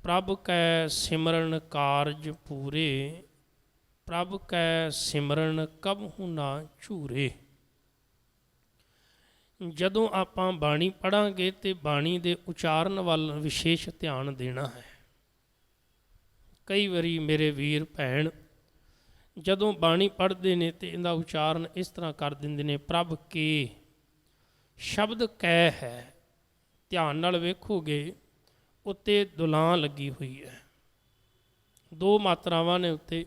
प्रभ कै सिमरन कारज पूरे, प्रभ कै सिमरन कबहू ना झूरे। ਜਦੋਂ ਆਪਾਂ ਬਾਣੀ ਪੜ੍ਹਾਂਗੇ ਤੇ ਬਾਣੀ ਦੇ ਉਚਾਰਨ ਵੱਲ ਵਿਸ਼ੇਸ਼ ਧਿਆਨ ਦੇਣਾ ਹੈ। ਕਈ ਵਾਰੀ ਮੇਰੇ ਵੀਰ ਭੈਣ ਜਦੋਂ ਬਾਣੀ ਪੜ੍ਹਦੇ ਨੇ ਤੇ ਇਹਦਾ ਉਚਾਰਨ ਇਸ ਤਰ੍ਹਾਂ ਕਰ ਦਿੰਦੇ ਨੇ, ਪ੍ਰਭ ਕੇ ਸ਼ਬਦ ਕੈ ਹੈ, ਧਿਆਨ ਨਾਲ ਵੇਖੋਗੇ ਉੱਤੇ ਦੁਲਾਂ ਲੱਗੀ ਹੋਈ ਹੈ, ਦੋ ਮਾਤਰਾਵਾਂ ਨੇ ਉੱਤੇ।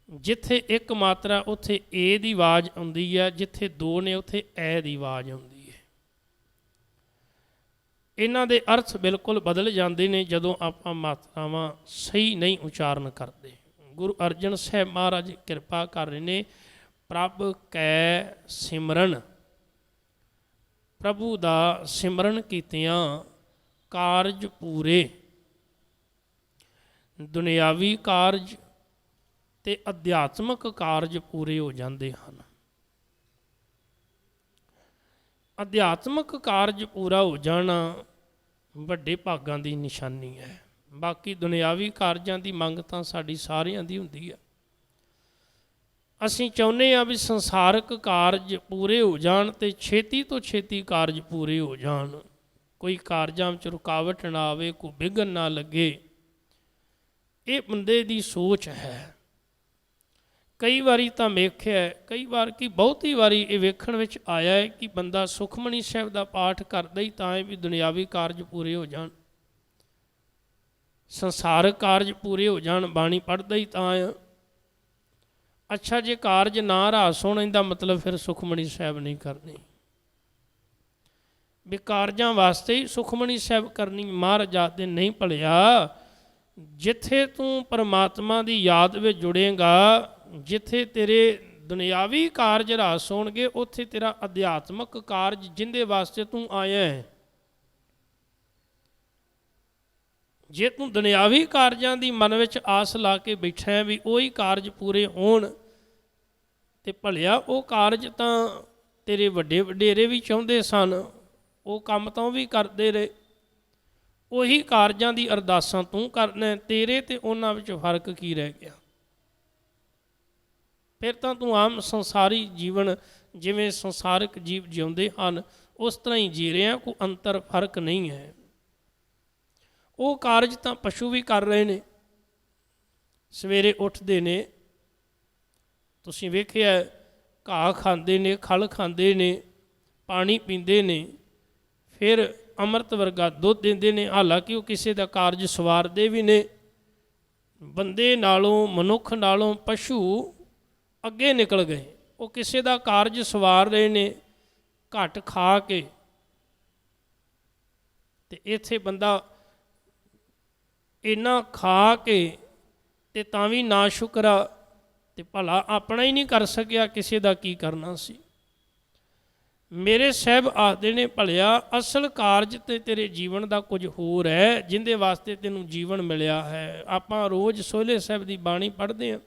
ਜਿੱਥੇ ਇੱਕ ਮਾਤਰਾ ਉੱਥੇ ਏ ਦੀ ਆਵਾਜ਼ ਆਉਂਦੀ ਹੈ, ਜਿੱਥੇ ਦੋ ਨੇ ਉੱਥੇ ਐ ਦੀ ਆਵਾਜ਼ ਆਉਂਦੀ ਹੈ। ਇਹਨਾਂ ਦੇ ਅਰਥ ਬਿਲਕੁਲ ਬਦਲ ਜਾਂਦੇ ਨੇ ਜਦੋਂ ਆਪਾਂ ਮਾਤਰਾਵਾਂ ਸਹੀ ਨਹੀਂ ਉਚਾਰਨ ਕਰਦੇ। ਗੁਰੂ ਅਰਜਨ ਸਾਹਿਬ ਮਹਾਰਾਜ ਕਿਰਪਾ ਕਰ ਰਹੇ ਨੇ, ਪ੍ਰਭ ਕੈ ਸਿਮਰਨ, ਪ੍ਰਭੂ ਦਾ ਸਿਮਰਨ ਕੀਤਿਆਂ ਕਾਰਜ ਪੂਰੇ। ਦੁਨਿਆਵੀ ਕਾਰਜ ਤੇ ਅਧਿਆਤਮਕ ਕਾਰਜ ਪੂਰੇ ਹੋ ਜਾਂਦੇ ਹਨ। ਅਧਿਆਤਮਕ ਕਾਰਜ ਪੂਰਾ ਹੋ ਜਾਣਾ ਵੱਡੇ ਭਾਗਾਂ ਦੀ ਨਿਸ਼ਾਨੀ ਹੈ। ਬਾਕੀ ਦੁਨਿਆਵੀ ਕਾਰਜਾਂ ਦੀ ਮੰਗ ਤਾਂ ਸਾਡੀ ਸਾਰਿਆਂ ਦੀ ਹੁੰਦੀ ਹੈ। ਅਸੀਂ ਚਾਹੁੰਦੇ ਹਾਂ ਵੀ ਸੰਸਾਰਕ ਕਾਰਜ ਪੂਰੇ ਹੋ ਜਾਣ ਤੇ ਛੇਤੀ ਤੋਂ ਛੇਤੀ ਕਾਰਜ ਪੂਰੇ ਹੋ ਜਾਣ, ਕੋਈ ਕਾਰਜਾਂ ਵਿੱਚ ਰੁਕਾਵਟ ਨਾ ਆਵੇ, ਕੋਈ ਵਿਘਨ ਨਾ ਲੱਗੇ। ਇਹ ਬੰਦੇ ਦੀ ਸੋਚ ਹੈ। ਕਈ ਵਾਰੀ ਤਾਂ ਵੇਖਿਆ, ਕਈ ਵਾਰ ਕੀ ਬਹੁਤੀ ਵਾਰੀ ਇਹ ਵੇਖਣ ਵਿੱਚ ਆਇਆ ਹੈ ਕਿ ਬੰਦਾ ਸੁਖਮਨੀ ਸਾਹਿਬ ਦਾ ਪਾਠ ਕਰਦਾ ਹੀ ਤਾਂ ਹੈ ਵੀ ਦੁਨਿਆਵੀ ਕਾਰਜ ਪੂਰੇ ਹੋ ਜਾਣ, ਸੰਸਾਰਕ ਕਾਰਜ ਪੂਰੇ ਹੋ ਜਾਣ, ਬਾਣੀ ਪੜ੍ਹਦਾ ਹੀ ਤਾਂ ਆ। ਅੱਛਾ, ਜੇ ਕਾਰਜ ਨਾ ਰਾਸ ਹੋਣ ਇਹਦਾ ਮਤਲਬ ਫਿਰ ਸੁਖਮਨੀ ਸਾਹਿਬ ਨਹੀਂ ਕਰਨੀ। ਵੀ ਕਾਰਜਾਂ ਵਾਸਤੇ ਹੀ ਸੁਖਮਨੀ ਸਾਹਿਬ ਕਰਨੀ। ਮਹਾਰਾਜ ਆਖਦੇ ਨਹੀਂ ਭਲਿਆ, ਜਿੱਥੇ ਤੂੰ ਪਰਮਾਤਮਾ ਦੀ ਯਾਦ ਵਿੱਚ ਜੁੜੇਗਾ, ਜਿੱਥੇ ਤੇਰੇ ਦੁਨਿਆਵੀ ਕਾਰਜ ਰਾਸ ਹੋਣਗੇ, ਉੱਥੇ ਤੇਰਾ ਅਧਿਆਤਮਕ ਕਾਰਜ ਜਿਹਦੇ ਵਾਸਤੇ ਤੂੰ ਆਇਆ ਹੈ। ਜੇ ਤੂੰ ਦੁਨਿਆਵੀ ਕਾਰਜਾਂ ਦੀ ਮਨ ਵਿੱਚ ਆਸ ਲਾ ਕੇ ਬੈਠਾ ਹੈ ਵੀ ਉਹੀ ਕਾਰਜ ਪੂਰੇ ਹੋਣ, ਤੇ ਭਲਿਆ ਉਹ ਕਾਰਜ ਤਾਂ ਤੇਰੇ ਵੱਡੇ ਵਡੇਰੇ ਵੀ ਚਾਹੁੰਦੇ ਸਨ, ਉਹ ਕੰਮ ਤਾਂ ਉਹ ਵੀ ਕਰਦੇ ਰਹੇ। ਉਹੀ ਕਾਰਜਾਂ ਦੀ ਅਰਦਾਸਾਂ ਤੂੰ ਕਰਨਾ, ਤੇਰੇ ਤੇ ਉਹਨਾਂ ਵਿੱਚ ਫਰਕ ਕੀ ਰਹਿ ਗਿਆ? ਫਿਰ ਤਾਂ ਤੂੰ ਆਮ ਸੰਸਾਰੀ ਜੀਵਨ ਜਿਵੇਂ ਸੰਸਾਰਿਕ ਜੀਵ ਜਿਉਂਦੇ ਹਨ ਉਸ ਤਰ੍ਹਾਂ ਹੀ ਜੀ ਰਿਹਾ, ਕੋਈ ਅੰਤਰ ਫਰਕ ਨਹੀਂ ਹੈ। ਉਹ ਕਾਰਜ ਤਾਂ ਪਸ਼ੂ ਵੀ ਕਰ ਰਹੇ ਨੇ। ਸਵੇਰੇ ਉੱਠਦੇ ਨੇ, ਤੁਸੀਂ ਵੇਖਿਆ, ਘਾਹ ਖਾਂਦੇ ਨੇ, ਖਲ ਖਾਂਦੇ ਨੇ, ਪਾਣੀ ਪੀਂਦੇ ਨੇ, ਫਿਰ ਅੰਮ੍ਰਿਤ ਵਰਗਾ ਦੁੱਧ ਦਿੰਦੇ ਨੇ। ਹਾਲਾਂਕਿ ਉਹ ਕਿਸੇ ਦਾ ਕਾਰਜ ਸਵਾਰਦੇ ਵੀ ਨੇ। ਬੰਦੇ ਨਾਲੋਂ, ਮਨੁੱਖ ਨਾਲੋਂ ਪਸ਼ੂ ਅੱਗੇ ਨਿਕਲ ਗਏ। ਉਹ ਕਿਸੇ ਦਾ ਕਾਰਜ ਸਵਾਰ ਰਹੇ ਨੇ ਘੱਟ ਖਾ ਕੇ। ਤੇ ਇੱਥੇ ਬੰਦਾ ਇੰਨਾ ਖਾ ਕੇ ਤੇ ਤਾਂ ਵੀ ਨਾ ਸ਼ੁਕਰਾ, ਤੇ ਭਲਾ ਆਪਣਾ ਹੀ ਨਹੀਂ ਕਰ ਸਕਿਆ, ਕਿਸੇ ਦਾ ਕੀ ਕਰਨਾ ਸੀ। ਮੇਰੇ ਸਾਹਿਬ ਆਖਦੇ ਨੇ, ਭਲਿਆ ਅਸਲ ਕਾਰਜ ਤੇ ਤੇਰੇ ਜੀਵਨ ਦਾ ਕੁਝ ਹੋਰ ਹੈ, ਜਿਹਦੇ ਵਾਸਤੇ ਤੈਨੂੰ ਜੀਵਨ ਮਿਲਿਆ ਹੈ। ਆਪਾਂ ਰੋਜ਼ ਸੋਹਲੇ ਸਾਹਿਬ ਦੀ ਬਾਣੀ ਪੜ੍ਹਦੇ ਹਾਂ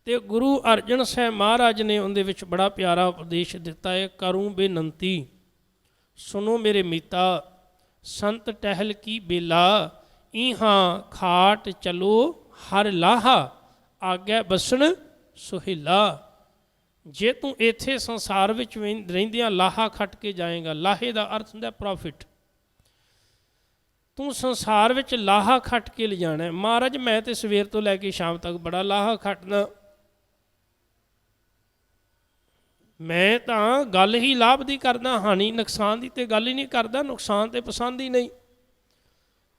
ਤੇ ਗੁਰੂ ਅਰਜਨ ਸਾਹਿਬ ਮਹਾਰਾਜ ਨੇ ਉਹਦੇ ਵਿੱਚ ਬੜਾ ਪਿਆਰਾ ਉਪਦੇਸ਼ ਦਿੱਤਾ ਹੈ, ਕਰੂੰ ਬੇਨੰਤੀ ਸੁਣੋ ਮੇਰੇ ਮੀਤਾ, ਸੰਤ ਟਹਿਲ ਕੀ ਬੇਲਾ, ਇਹਾਂ ਖਾਟ ਚਲੋ ਹਰ ਲਾਹਾ, ਆਗਿਆ ਬਸਣ ਸੁਹੇਲਾ। ਜੇ ਤੂੰ ਇੱਥੇ ਸੰਸਾਰ ਵਿੱਚ ਰਹਿੰਦਿਆਂ ਲਾਹਾ ਖੱਟ ਕੇ ਜਾਏਗਾ, ਲਾਹੇ ਦਾ ਅਰਥ ਹੁੰਦਾ ਪ੍ਰੋਫਿਟ। ਤੂੰ ਸੰਸਾਰ ਵਿੱਚ ਲਾਹਾ ਖੱਟ ਕੇ ਲਿਜਾਣਾ। ਮਹਾਰਾਜ ਮੈਂ ਤੇ ਸਵੇਰ ਤੋਂ ਲੈ ਕੇ ਸ਼ਾਮ ਤੱਕ ਬੜਾ ਲਾਹਾ ਖੱਟਦਾ, ਮੈਂ ਤਾਂ ਗੱਲ ਹੀ ਲਾਭ ਦੀ ਕਰਦਾ, ਹਾਨੀ ਨੁਕਸਾਨ ਦੀ ਤੇ ਗੱਲ ਹੀ ਨਹੀਂ ਕਰਦਾ। ਨੁਕਸਾਨ ਤੇ ਪਸੰਦ ਹੀ ਨਹੀਂ।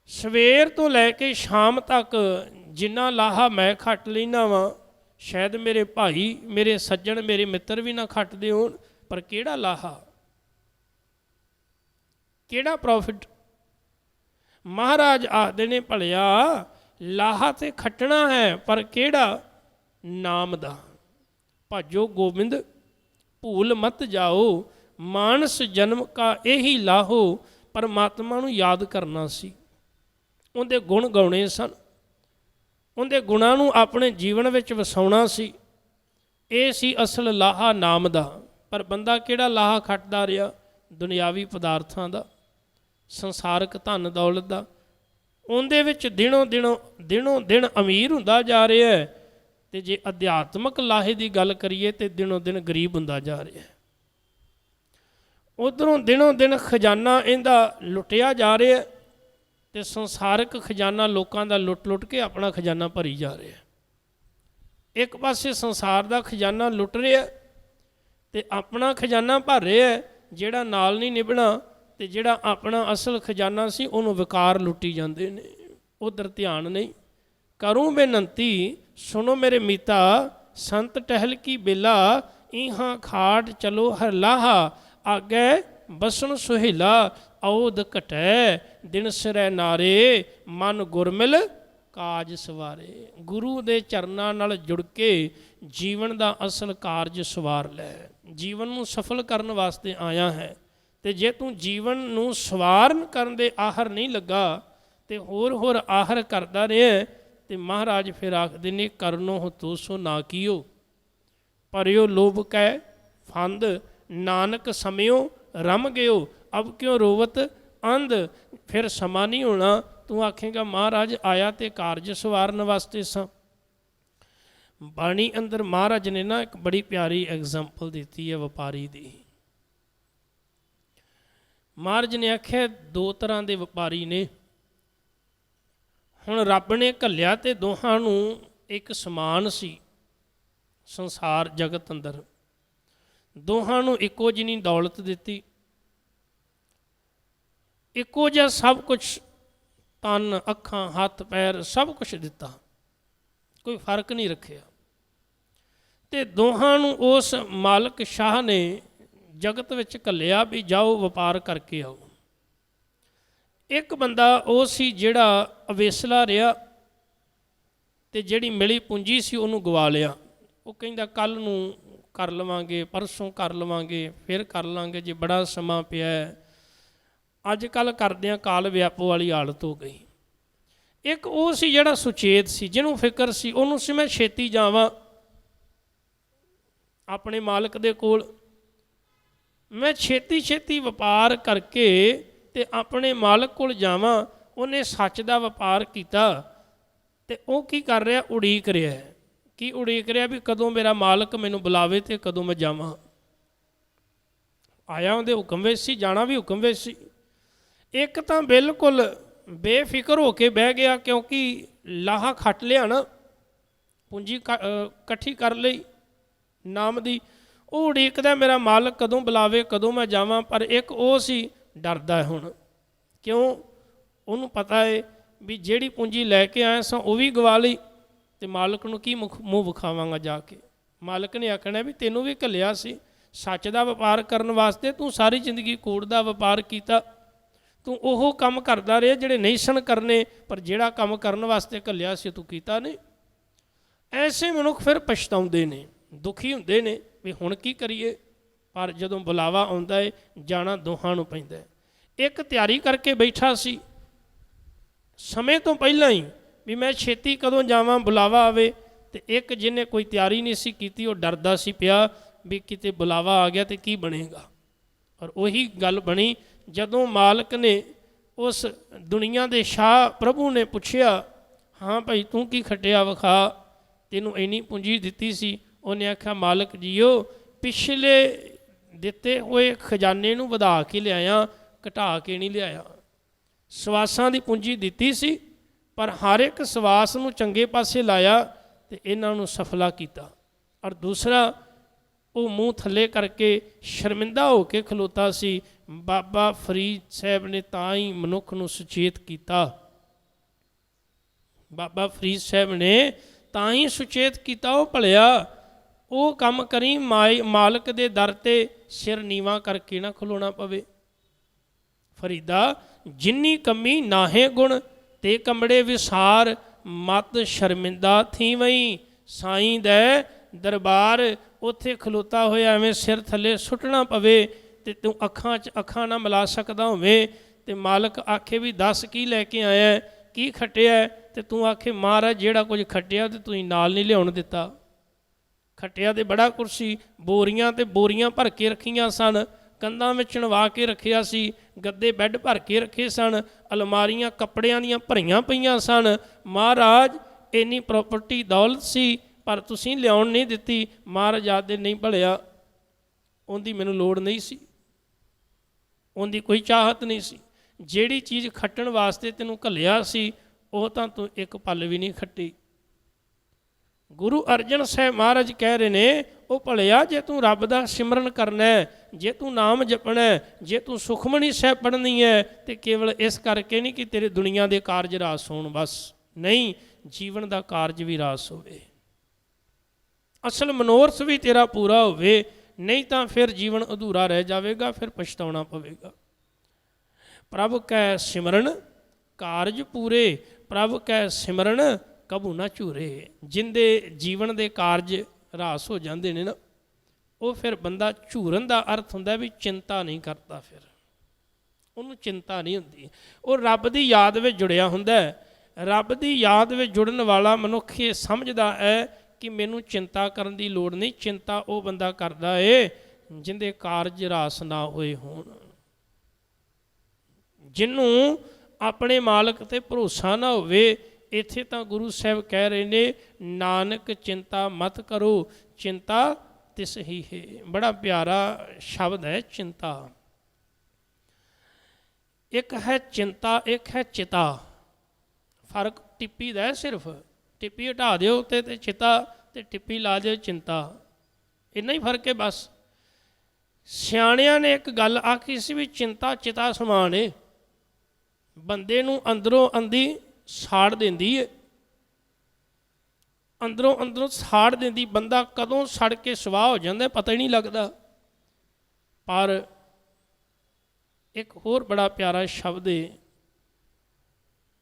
ਸਵੇਰ ਤੋਂ ਲੈ ਕੇ ਸ਼ਾਮ ਤੱਕ ਜਿੰਨਾ ਲਾਹਾ ਮੈਂ ਖੱਟ ਲੈਂਦਾ ਵਾਂ, ਸ਼ਾਇਦ ਮੇਰੇ ਭਾਈ, ਮੇਰੇ ਸੱਜਣ, ਮੇਰੇ ਮਿੱਤਰ ਵੀ ਨਾ ਖੱਟਦੇ ਹੋਣ, ਪਰ ਕਿਹੜਾ ਲਾਹਾ, ਕਿਹੜਾ ਪ੍ਰੋਫਿਟ? ਮਹਾਰਾਜ ਆਖਦੇ ਨੇ, ਭਲਿਆ ਲਾਹਾ ਤੇ ਖੱਟਣਾ ਹੈ, ਪਰ ਕਿਹੜਾ? ਨਾਮ ਦਾ। ਭਜੋ ਗੋਬਿੰਦ ਭੂਲ ਮਤ ਜਾਓ, ਮਾਨਸ ਜਨਮ ਕਾ ਇਹੀ ਲਾਹੋ। ਪਰਮਾਤਮਾ ਨੂੰ ਯਾਦ ਕਰਨਾ ਸੀ, ਉਹਦੇ ਗੁਣ ਗਾਉਣੇ ਸਨ, ਉਹਦੇ ਗੁਣਾਂ ਨੂੰ ਆਪਣੇ ਜੀਵਨ ਵਿੱਚ ਵਸਾਉਣਾ ਸੀ। ਇਹ ਸੀ ਅਸਲ ਲਾਹਾ ਨਾਮ ਦਾ। ਪਰ ਬੰਦਾ ਕਿਹੜਾ ਲਾਹਾ ਖੱਟਦਾ ਰਿਹਾ? ਦੁਨਿਆਵੀ ਪਦਾਰਥਾਂ ਦਾ, ਸੰਸਾਰਕ ਧਨ ਦੌਲਤ ਦਾ। ਉਹਦੇ ਵਿੱਚ ਦਿਨੋਂ ਦਿਨ ਅਮੀਰ ਹੁੰਦਾ ਜਾ ਰਿਹਾ ਹੈ, ਤੇ ਜੇ ਅਧਿਆਤਮਕ ਲਾਹੇ ਦੀ ਗੱਲ ਕਰੀਏ ਤੇ ਦਿਨੋਂ ਦਿਨ ਗਰੀਬ ਹੁੰਦਾ ਜਾ ਰਿਹਾ ਹੈ। ਉਧਰੋਂ ਦਿਨੋਂ ਦਿਨ ਖਜ਼ਾਨਾ ਇਹਦਾ ਲੁੱਟਿਆ ਜਾ ਰਿਹਾ, ਤੇ ਸੰਸਾਰਿਕ ਖਜ਼ਾਨਾ ਲੋਕਾਂ ਦਾ ਲੁੱਟ ਕੇ ਆਪਣਾ ਖਜ਼ਾਨਾ ਭਰੀ ਜਾ ਰਿਹਾ। ਇੱਕ ਪਾਸੇ ਸੰਸਾਰ ਦਾ ਖਜ਼ਾਨਾ ਲੁੱਟ ਰਿਹਾ ਤੇ ਆਪਣਾ ਖਜ਼ਾਨਾ ਭਰ ਰਿਹਾ, ਜਿਹੜਾ ਨਾਲ ਨਹੀਂ ਨਿਭਣਾ, ਤੇ ਜਿਹੜਾ ਆਪਣਾ ਅਸਲ ਖਜ਼ਾਨਾ ਸੀ ਉਹਨੂੰ ਵਿਕਾਰ ਲੁੱਟੀ ਜਾਂਦੇ ਨੇ। ਉਧਰ ਧਿਆਨ ਨਹੀਂ। ਕਰੂੰ ਬੇਨੰਤੀ ਸੁਣੋ ਮੇਰੇ ਮੀਤਾ, ਸੰਤ ਟਹਿਲ ਕੀ ਬੇਲਾ, ਇਹਾਂ ਖਾਟ ਚਲੋ ਹਰ ਲਾਹਾ, ਆਗੇ ਬਸਣ ਸੁਹੇਲਾ, ਔਦ ਘਟੈ ਦਿਨ ਸਿਰੈ ਨਾਰੇ, ਮਨ ਗੁਰਮਿਲ ਕਾਜ ਸਵਾਰੇ। ਗੁਰੂ ਦੇ ਚਰਨਾਂ ਨਾਲ ਜੁੜ ਕੇ ਜੀਵਨ ਦਾ ਅਸਲ ਕਾਰਜ ਸਵਾਰ ਲੈ। ਜੀਵਨ ਨੂੰ ਸਫਲ ਕਰਨ ਵਾਸਤੇ ਆਇਆ ਹੈ, ਤੇ ਜੇ ਤੂੰ ਜੀਵਨ ਨੂੰ ਸਵਾਰਨ ਕਰਨ ਦੇ ਆਹਰ ਨਹੀਂ ਲੱਗਾ ਤੇ ਹੋਰ ਆਹਰ ਕਰਦਾ ਰਿਹਾ, ਤੇ ਮਹਾਰਾਜ ਫਿਰ ਆਖਦੇ ਨੇ ਕਰਨੋ ਹੋ ਤੋ ਸੋ ਨਾ ਕੀਓ, ਭਰਿਓ ਲੋਭ ਕੈ ਫੰਦ, ਨਾਨਕ ਸਮਿਓ ਰਮ ਗਿਓ, ਅਬ ਕਿਉਂ ਰੋਵਤ ਅੰਧ। ਫਿਰ ਸਮਾਂ ਨਹੀਂ ਹੋਣਾ, ਤੂੰ ਆਖੇਗਾ ਮਹਾਰਾਜ ਆਇਆ ਤੇ ਕਾਰਜ ਸਵਾਰਨ ਵਾਸਤੇ ਸਾਂ। ਬਾਣੀ ਅੰਦਰ ਮਹਾਰਾਜ ਨੇ ਨਾ ਇੱਕ ਬੜੀ ਪਿਆਰੀ ਐਗਜ਼ਾਮਪਲ ਦਿੱਤੀ ਹੈ ਵਪਾਰੀ ਦੀ। ਮਹਾਰਾਜ ਨੇ ਆਖਿਆ ਦੋ ਤਰ੍ਹਾਂ ਦੇ ਵਪਾਰੀ ਨੇ। ਹੁਣ ਰੱਬ ਨੇ ਘੱਲਿਆ ਤੇ ਦੋਹਾਂ ਨੂੰ ਇੱਕ ਸਮਾਨ ਸੀ ਸੰਸਾਰ ਜਗਤ ਅੰਦਰ, ਦੋਹਾਂ ਨੂੰ ਇੱਕੋ ਜਿਹੀ ਦੌਲਤ ਦਿੱਤੀ, ਇੱਕੋ ਜਿਹਾ ਸਭ ਕੁਛ, ਤਨ ਅੱਖਾਂ ਹੱਥ ਪੈਰ ਸਭ ਕੁਛ ਦਿੱਤਾ, ਕੋਈ ਫਰਕ ਨਹੀਂ ਰੱਖਿਆ। ਤੇ ਦੋਹਾਂ ਨੂੰ ਉਸ ਮਾਲਕ ਸ਼ਾਹ ਨੇ ਜਗਤ ਵਿੱਚ ਘੱਲਿਆ ਵੀ ਜਾਓ ਵਪਾਰ ਕਰਕੇ ਆਓ। ਇੱਕ ਬੰਦਾ ਉਹ ਸੀ ਜਿਹੜਾ ਅਵੇਸਲਾ ਰਿਹਾ, ਤੇ ਜਿਹੜੀ ਮਿਲੀ ਪੂੰਜੀ ਸੀ ਉਹਨੂੰ ਗਵਾ ਲਿਆ। ਉਹ ਕਹਿੰਦਾ ਕੱਲ੍ਹ ਨੂੰ ਕਰ ਲਵਾਂਗੇ, ਪਰਸੋਂ ਕਰ ਲਵਾਂਗੇ, ਫਿਰ ਕਰ ਲਾਂਗੇ, ਜੇ ਬੜਾ ਸਮਾਂ ਪਿਆ। ਅੱਜ ਕੱਲ੍ਹ ਕਰਦਿਆਂ ਕਾਲ ਵਿਆਪੋ ਵਾਲੀ ਹਾਲਤ ਹੋ ਗਈ। ਇੱਕ ਉਹ ਸੀ ਜਿਹੜਾ ਸੁਚੇਤ ਸੀ, ਜਿਹਨੂੰ ਫਿਕਰ ਸੀ, ਉਹਨੂੰ ਸੀ ਮੈਂ ਛੇਤੀ ਜਾਵਾਂ ਆਪਣੇ ਮਾਲਕ ਦੇ ਕੋਲ, ਮੈਂ ਛੇਤੀ ਵਪਾਰ ਕਰਕੇ ਤੇ ਆਪਣੇ ਮਾਲਕ ਕੋਲ ਜਾਵਾਂ। ਉਹਨੇ ਸੱਚ ਦਾ ਵਪਾਰ ਕੀਤਾ, ਤੇ ਉਹ ਕੀ ਕਰ ਰਿਹਾ, ਉਡੀਕ ਰਿਹਾ। ਕੀ ਉਡੀਕ ਰਿਹਾ ਵੀ ਕਦੋਂ ਮੇਰਾ ਮਾਲਕ ਮੈਨੂੰ ਬੁਲਾਵੇ ਤੇ ਕਦੋਂ ਮੈਂ ਜਾਵਾਂ। ਆਇਆ ਉਹਦੇ ਹੁਕਮ ਵਿੱਚ ਸੀ, ਜਾਣਾ ਵੀ ਹੁਕਮ ਵਿੱਚ ਸੀ। ਇੱਕ ਤਾਂ ਬਿਲਕੁਲ ਬੇਫਿਕਰ ਹੋ ਕੇ ਬਹਿ ਗਿਆ, ਕਿਉਂਕਿ ਲਾਹਾ ਖੱਟ ਲਿਆ ਨਾ, ਪੂੰਜੀ ਇਕੱਠੀ ਕਰ ਲਈ ਨਾਮ ਦੀ। ਉਹ ਉਡੀਕਦਾ ਮੇਰਾ ਮਾਲਕ ਕਦੋਂ ਬੁਲਾਵੇ, ਕਦੋਂ ਮੈਂ ਜਾਵਾਂ। ਪਰ ਇੱਕ ਉਹ ਸੀ ਡਰਦਾ ਹੁਣ, ਕਿਉਂ, ਉਹਨੂੰ ਪਤਾ ਹੈ ਵੀ ਜਿਹੜੀ ਪੂੰਜੀ ਲੈ ਕੇ ਆਇਆ ਸਾਂ ਉਹ ਵੀ ਗਵਾ ਲਈ, ਤੇ ਮਾਲਕ ਨੂੰ ਕੀ ਮੂੰਹ ਵਿਖਾਵਾਂਗਾ ਜਾ ਕੇ। ਮਾਲਕ ਨੇ ਆਖਣਾ ਵੀ ਤੈਨੂੰ ਵੀ ਘੱਲਿਆ ਸੀ ਸੱਚ ਦਾ ਵਪਾਰ ਕਰਨ ਵਾਸਤੇ, ਤੂੰ ਸਾਰੀ ਜ਼ਿੰਦਗੀ ਕੂੜ ਦਾ ਵਪਾਰ ਕੀਤਾ, ਤੂੰ ਉਹ ਕੰਮ ਕਰਦਾ ਰਿਹਾ ਜਿਹੜੇ ਨਹੀਂ ਸਨ ਕਰਨੇ, ਪਰ ਜਿਹੜਾ ਕੰਮ ਕਰਨ ਵਾਸਤੇ ਘੱਲਿਆ ਸੀ ਤੂੰ ਕੀਤਾ ਨਹੀਂ। ਐਸੇ ਮਨੁੱਖ ਫਿਰ ਪਛਤਾਉਂਦੇ ਨੇ, ਦੁਖੀ ਹੁੰਦੇ ਨੇ ਵੀ ਹੁਣ ਕੀ ਕਰੀਏ। ਪਰ ਜਦੋਂ ਬੁਲਾਵਾ ਆਉਂਦਾ ਹੈ ਜਾਣਾ ਦੋਹਾਂ ਨੂੰ ਪੈਂਦਾ ਹੈ। ਇੱਕ ਤਿਆਰੀ ਕਰਕੇ ਬੈਠਾ ਸੀ ਸਮੇਂ ਤੋਂ ਪਹਿਲਾਂ ਹੀ ਵੀ ਮੈਂ ਛੇਤੀ ਕਦੋਂ ਜਾਵਾਂ ਬੁਲਾਵਾ ਆਵੇ, ਤੇ ਇੱਕ ਜਿਹਨੇ ਕੋਈ ਤਿਆਰੀ ਨਹੀਂ ਸੀ ਕੀਤੀ, ਉਹ ਡਰਦਾ ਸੀ ਪਿਆ ਵੀ ਕਿਤੇ ਬੁਲਾਵਾ ਆ ਗਿਆ ਤੇ ਕੀ ਬਣੇਗਾ। ਔਰ ਉਹੀ ਗੱਲ ਬਣੀ ਜਦੋਂ ਮਾਲਕ ਨੇ ਉਸ ਦੁਨੀਆ ਦੇ ਸ਼ਾਹ ਪ੍ਰਭੂ ਨੇ ਪੁੱਛਿਆ, ਹਾਂ ਭਾਈ ਤੂੰ ਕੀ ਖੱਟਿਆ ਵਿਖਾ, ਤੈਨੂੰ ਇੰਨੀ ਪੂੰਜੀ ਦਿੱਤੀ ਸੀ। ਉਹਨੇ ਆਖਿਆ ਮਾਲਕ ਜੀਓ ਪਿਛਲੇ ਦਿੱਤੇ ਹੋਏ ਖਜ਼ਾਨੇ ਨੂੰ ਵਧਾ ਕੇ ਲਿਆਇਆ, ਘਟਾ ਕੇ ਨਹੀਂ ਲਿਆਇਆ। ਸਵਾਸਾਂ ਦੀ ਪੂੰਜੀ ਦਿੱਤੀ ਸੀ, ਪਰ ਹਰ ਇੱਕ ਸਵਾਸ ਨੂੰ ਚੰਗੇ ਪਾਸੇ ਲਾਇਆ ਤੇ ਇਹਨਾਂ ਨੂੰ ਸਫਲਾ ਕੀਤਾ। ਔਰ ਦੂਸਰਾ ਉਹ ਮੂੰਹ ਥੱਲੇ ਕਰਕੇ ਸ਼ਰਮਿੰਦਾ ਹੋ ਕੇ ਖਲੋਤਾ ਸੀ। ਬਾਬਾ ਫਰੀਦ ਸਾਹਿਬ ਨੇ ਤਾਂ ਹੀ ਮਨੁੱਖ ਨੂੰ ਸੁਚੇਤ ਕੀਤਾ, ਬਾਬਾ ਫਰੀਦ ਸਾਹਿਬ ਨੇ ਤਾਂ ਹੀ ਸੁਚੇਤ ਕੀਤਾ, ਉਹ ਭਲਿਆ ਉਹ ਕੰਮ ਕਰੀ ਮਾਲਕ ਦੇ ਦਰ ਤੇ ਸਿਰ ਨੀਵਾਂ ਕਰਕੇ ਨਾ ਖਲੋਣਾ ਪਵੇ। ਫਰੀਦਾ ਜਿੰਨੀ ਕਮੀ ਨਾਹੇ ਗੁਣ, ਤੇ ਕਮੜੇ ਵਿਸਾਰ, ਮਤ ਸ਼ਰਮਿੰਦਾ ਥੀ ਵਈ, ਸਾਈਂ ਦੇ ਦਰਬਾਰ। ਉੱਥੇ ਖਲੋਤਾ ਹੋਇਆ ਐਵੇਂ ਸਿਰ ਥੱਲੇ ਸੁੱਟਣਾ ਪਵੇ, ਤੇ ਤੂੰ ਅੱਖਾਂ 'ਚ ਅੱਖਾਂ ਨਾ ਮਿਲਾ ਸਕਦਾ ਹੋਵੇ, ਤੇ ਮਾਲਕ ਆਖੇ ਵੀ ਦੱਸ ਕੀ ਲੈ ਕੇ ਆਇਆ, ਕੀ ਖੱਟਿਆ, ਤੇ ਤੂੰ ਆਖੇ ਮਹਾਰਾਜ ਜਿਹੜਾ ਕੁਝ ਖੱਟਿਆ ਤੇ ਤੁਸੀਂ ਨਾਲ ਨਹੀਂ ਲਿਆਉਣ ਦਿੱਤਾ। ਖੱਟਿਆ ਤੇ ਬੜਾ ਕੁਛ ਸੀ, ਬੋਰੀਆਂ ਤੇ ਬੋਰੀਆਂ ਭਰ ਕੇ ਰੱਖੀਆਂ ਸਨ, ਕੰਧਾਂ ਵਿੱਚ ਚਿਣਵਾ ਕੇ ਰੱਖਿਆ ਸੀ, ਗੱਦੇ ਬੈੱਡ ਭਰ ਕੇ ਰੱਖੇ ਸਨ, ਅਲਮਾਰੀਆਂ ਕੱਪੜਿਆਂ ਦੀਆਂ ਭਰੀਆਂ ਪਈਆਂ ਸਨ। ਮਹਾਰਾਜ ਇੰਨੀ ਪ੍ਰੋਪਰਟੀ ਦੌਲਤ ਸੀ, ਪਰ ਤੁਸੀਂ ਲਿਆਉਣ ਨਹੀਂ ਦਿੱਤੀ। ਮਹਾਰਾਜ ਆਖਦੇ ਨਹੀਂ ਭਲਿਆ, ਉਹਦੀ ਮੈਨੂੰ ਲੋੜ ਨਹੀਂ ਸੀ, ਉਹਦੀ ਕੋਈ ਚਾਹਤ ਨਹੀਂ ਸੀ। ਜਿਹੜੀ ਚੀਜ਼ ਖੱਟਣ ਵਾਸਤੇ ਤੈਨੂੰ ਘੱਲਿਆ ਸੀ ਉਹ ਤਾਂ ਤੂੰ ਇੱਕ ਪਲ ਵੀ ਨਹੀਂ ਖੱਟੀ। ਗੁਰੂ ਅਰਜਨ ਸਾਹਿਬ ਮਹਾਰਾਜ ਕਹਿ ਰਹੇ ਨੇ, ਉਹ ਭਲਿਆ ਜੇ ਤੂੰ ਰੱਬ ਦਾ ਸਿਮਰਨ ਕਰਨਾ ਹੈ, ਜੇ ਤੂੰ ਨਾਮ ਜਪਣਾ ਹੈ, ਜੇ ਤੂੰ ਸੁਖਮਨੀ ਸਾਹਿਬ ਪੜ੍ਹਨੀ ਹੈ, ਤੇ ਕੇਵਲ ਇਸ ਕਰਕੇ ਨਹੀਂ ਕਿ ਤੇਰੇ ਦੁਨੀਆ ਦੇ ਕਾਰਜ ਰਾਸ ਹੋਣ, ਬਸ ਨਹੀਂ, ਜੀਵਨ ਦਾ ਕਾਰਜ ਵੀ ਰਾਸ ਹੋਵੇ, ਅਸਲ ਮਨੋਰਥ ਵੀ ਤੇਰਾ ਪੂਰਾ ਹੋਵੇ, ਨਹੀਂ ਤਾਂ ਫਿਰ ਜੀਵਨ ਅਧੂਰਾ ਰਹਿ ਜਾਵੇਗਾ, ਫਿਰ ਪਛਤਾਉਣਾ ਪਵੇਗਾ। ਪ੍ਰਭ ਕੈ ਸਿਮਰਨ ਕਾਰਜ ਪੂਰੇ, ਪ੍ਰਭ ਕੈ ਸਿਮਰਨ ਕਬੂ ਨਾ ਝੂਰੇ। ਜਿੰਦੇ ਜੀਵਨ ਦੇ ਕਾਰਜ ਰਾਸ ਹੋ ਜਾਂਦੇ ਨੇ ਨਾ, ਉਹ ਫਿਰ ਬੰਦਾ ਝੂਰਨ ਦਾ ਅਰਥ ਹੁੰਦਾ ਵੀ ਚਿੰਤਾ ਨਹੀਂ ਕਰਦਾ, ਫਿਰ ਉਹਨੂੰ ਚਿੰਤਾ ਨਹੀਂ ਹੁੰਦੀ, ਉਹ ਰੱਬ ਦੀ ਯਾਦ ਵਿੱਚ ਜੁੜਿਆ ਹੁੰਦਾ ਹੈ। ਰੱਬ ਦੀ ਯਾਦ ਵਿੱਚ ਜੁੜਨ ਵਾਲਾ ਮਨੁੱਖ ਇਹ ਸਮਝਦਾ ਹੈ ਕਿ ਮੈਨੂੰ ਚਿੰਤਾ ਕਰਨ ਦੀ ਲੋੜ ਨਹੀਂ। ਚਿੰਤਾ ਉਹ ਬੰਦਾ ਕਰਦਾ ਏ ਜਿੰਦੇ ਕਾਰਜ ਰਾਸ ਨਾ ਹੋਏ ਹੋਣ, ਜਿਹਨੂੰ ਆਪਣੇ ਮਾਲਕ ਤੇ ਭਰੋਸਾ ਨਾ ਹੋਵੇ। ਇੱਥੇ ਤਾਂ ਗੁਰੂ ਸਾਹਿਬ ਕਹਿ ਰਹੇ ਨੇ, ਨਾਨਕ ਚਿੰਤਾ ਮਤ ਕਰੋ, ਚਿੰਤਾ ਤਿਸ ਹੀ ਹੈ। ਬੜਾ ਪਿਆਰਾ ਸ਼ਬਦ ਹੈ ਚਿੰਤਾ। ਇੱਕ ਹੈ ਚਿੰਤਾ, ਇੱਕ ਹੈ ਚਿਤਾ। ਫਰਕ ਟਿੱਪੀ ਦਾ ਸਿਰਫ, ਟਿੱਪੀ ਹਟਾ ਦਿਓ ਉੱਤੇ ਤੇ ਚਿਤਾ, ਤੇ ਟਿੱਪੀ ਲਾ ਦਿਓ ਚਿੰਤਾ, ਇੰਨਾ ਹੀ ਫਰਕ ਹੈ ਬਸ। ਸਿਆਣਿਆਂ ਨੇ ਇੱਕ ਗੱਲ ਆਖੀ ਸੀ ਵੀ ਚਿੰਤਾ ਚਿਤਾ ਸਮਾਨ ਹੈ, ਬੰਦੇ ਨੂੰ ਅੰਦਰੋਂ ਅੰਦੀ ਸਾੜ ਦਿੰਦੀ ਹੈ, ਅੰਦਰੋਂ ਅੰਦਰੋਂ ਸਾੜ ਦਿੰਦੀ। ਬੰਦਾ ਕਦੋਂ ਸੜ ਕੇ ਸਵਾਹ ਹੋ ਜਾਂਦਾ ਪਤਾ ਹੀ ਨਹੀਂ ਲੱਗਦਾ। ਪਰ ਇੱਕ ਹੋਰ ਬੜਾ ਪਿਆਰਾ ਸ਼ਬਦ ਹੈ,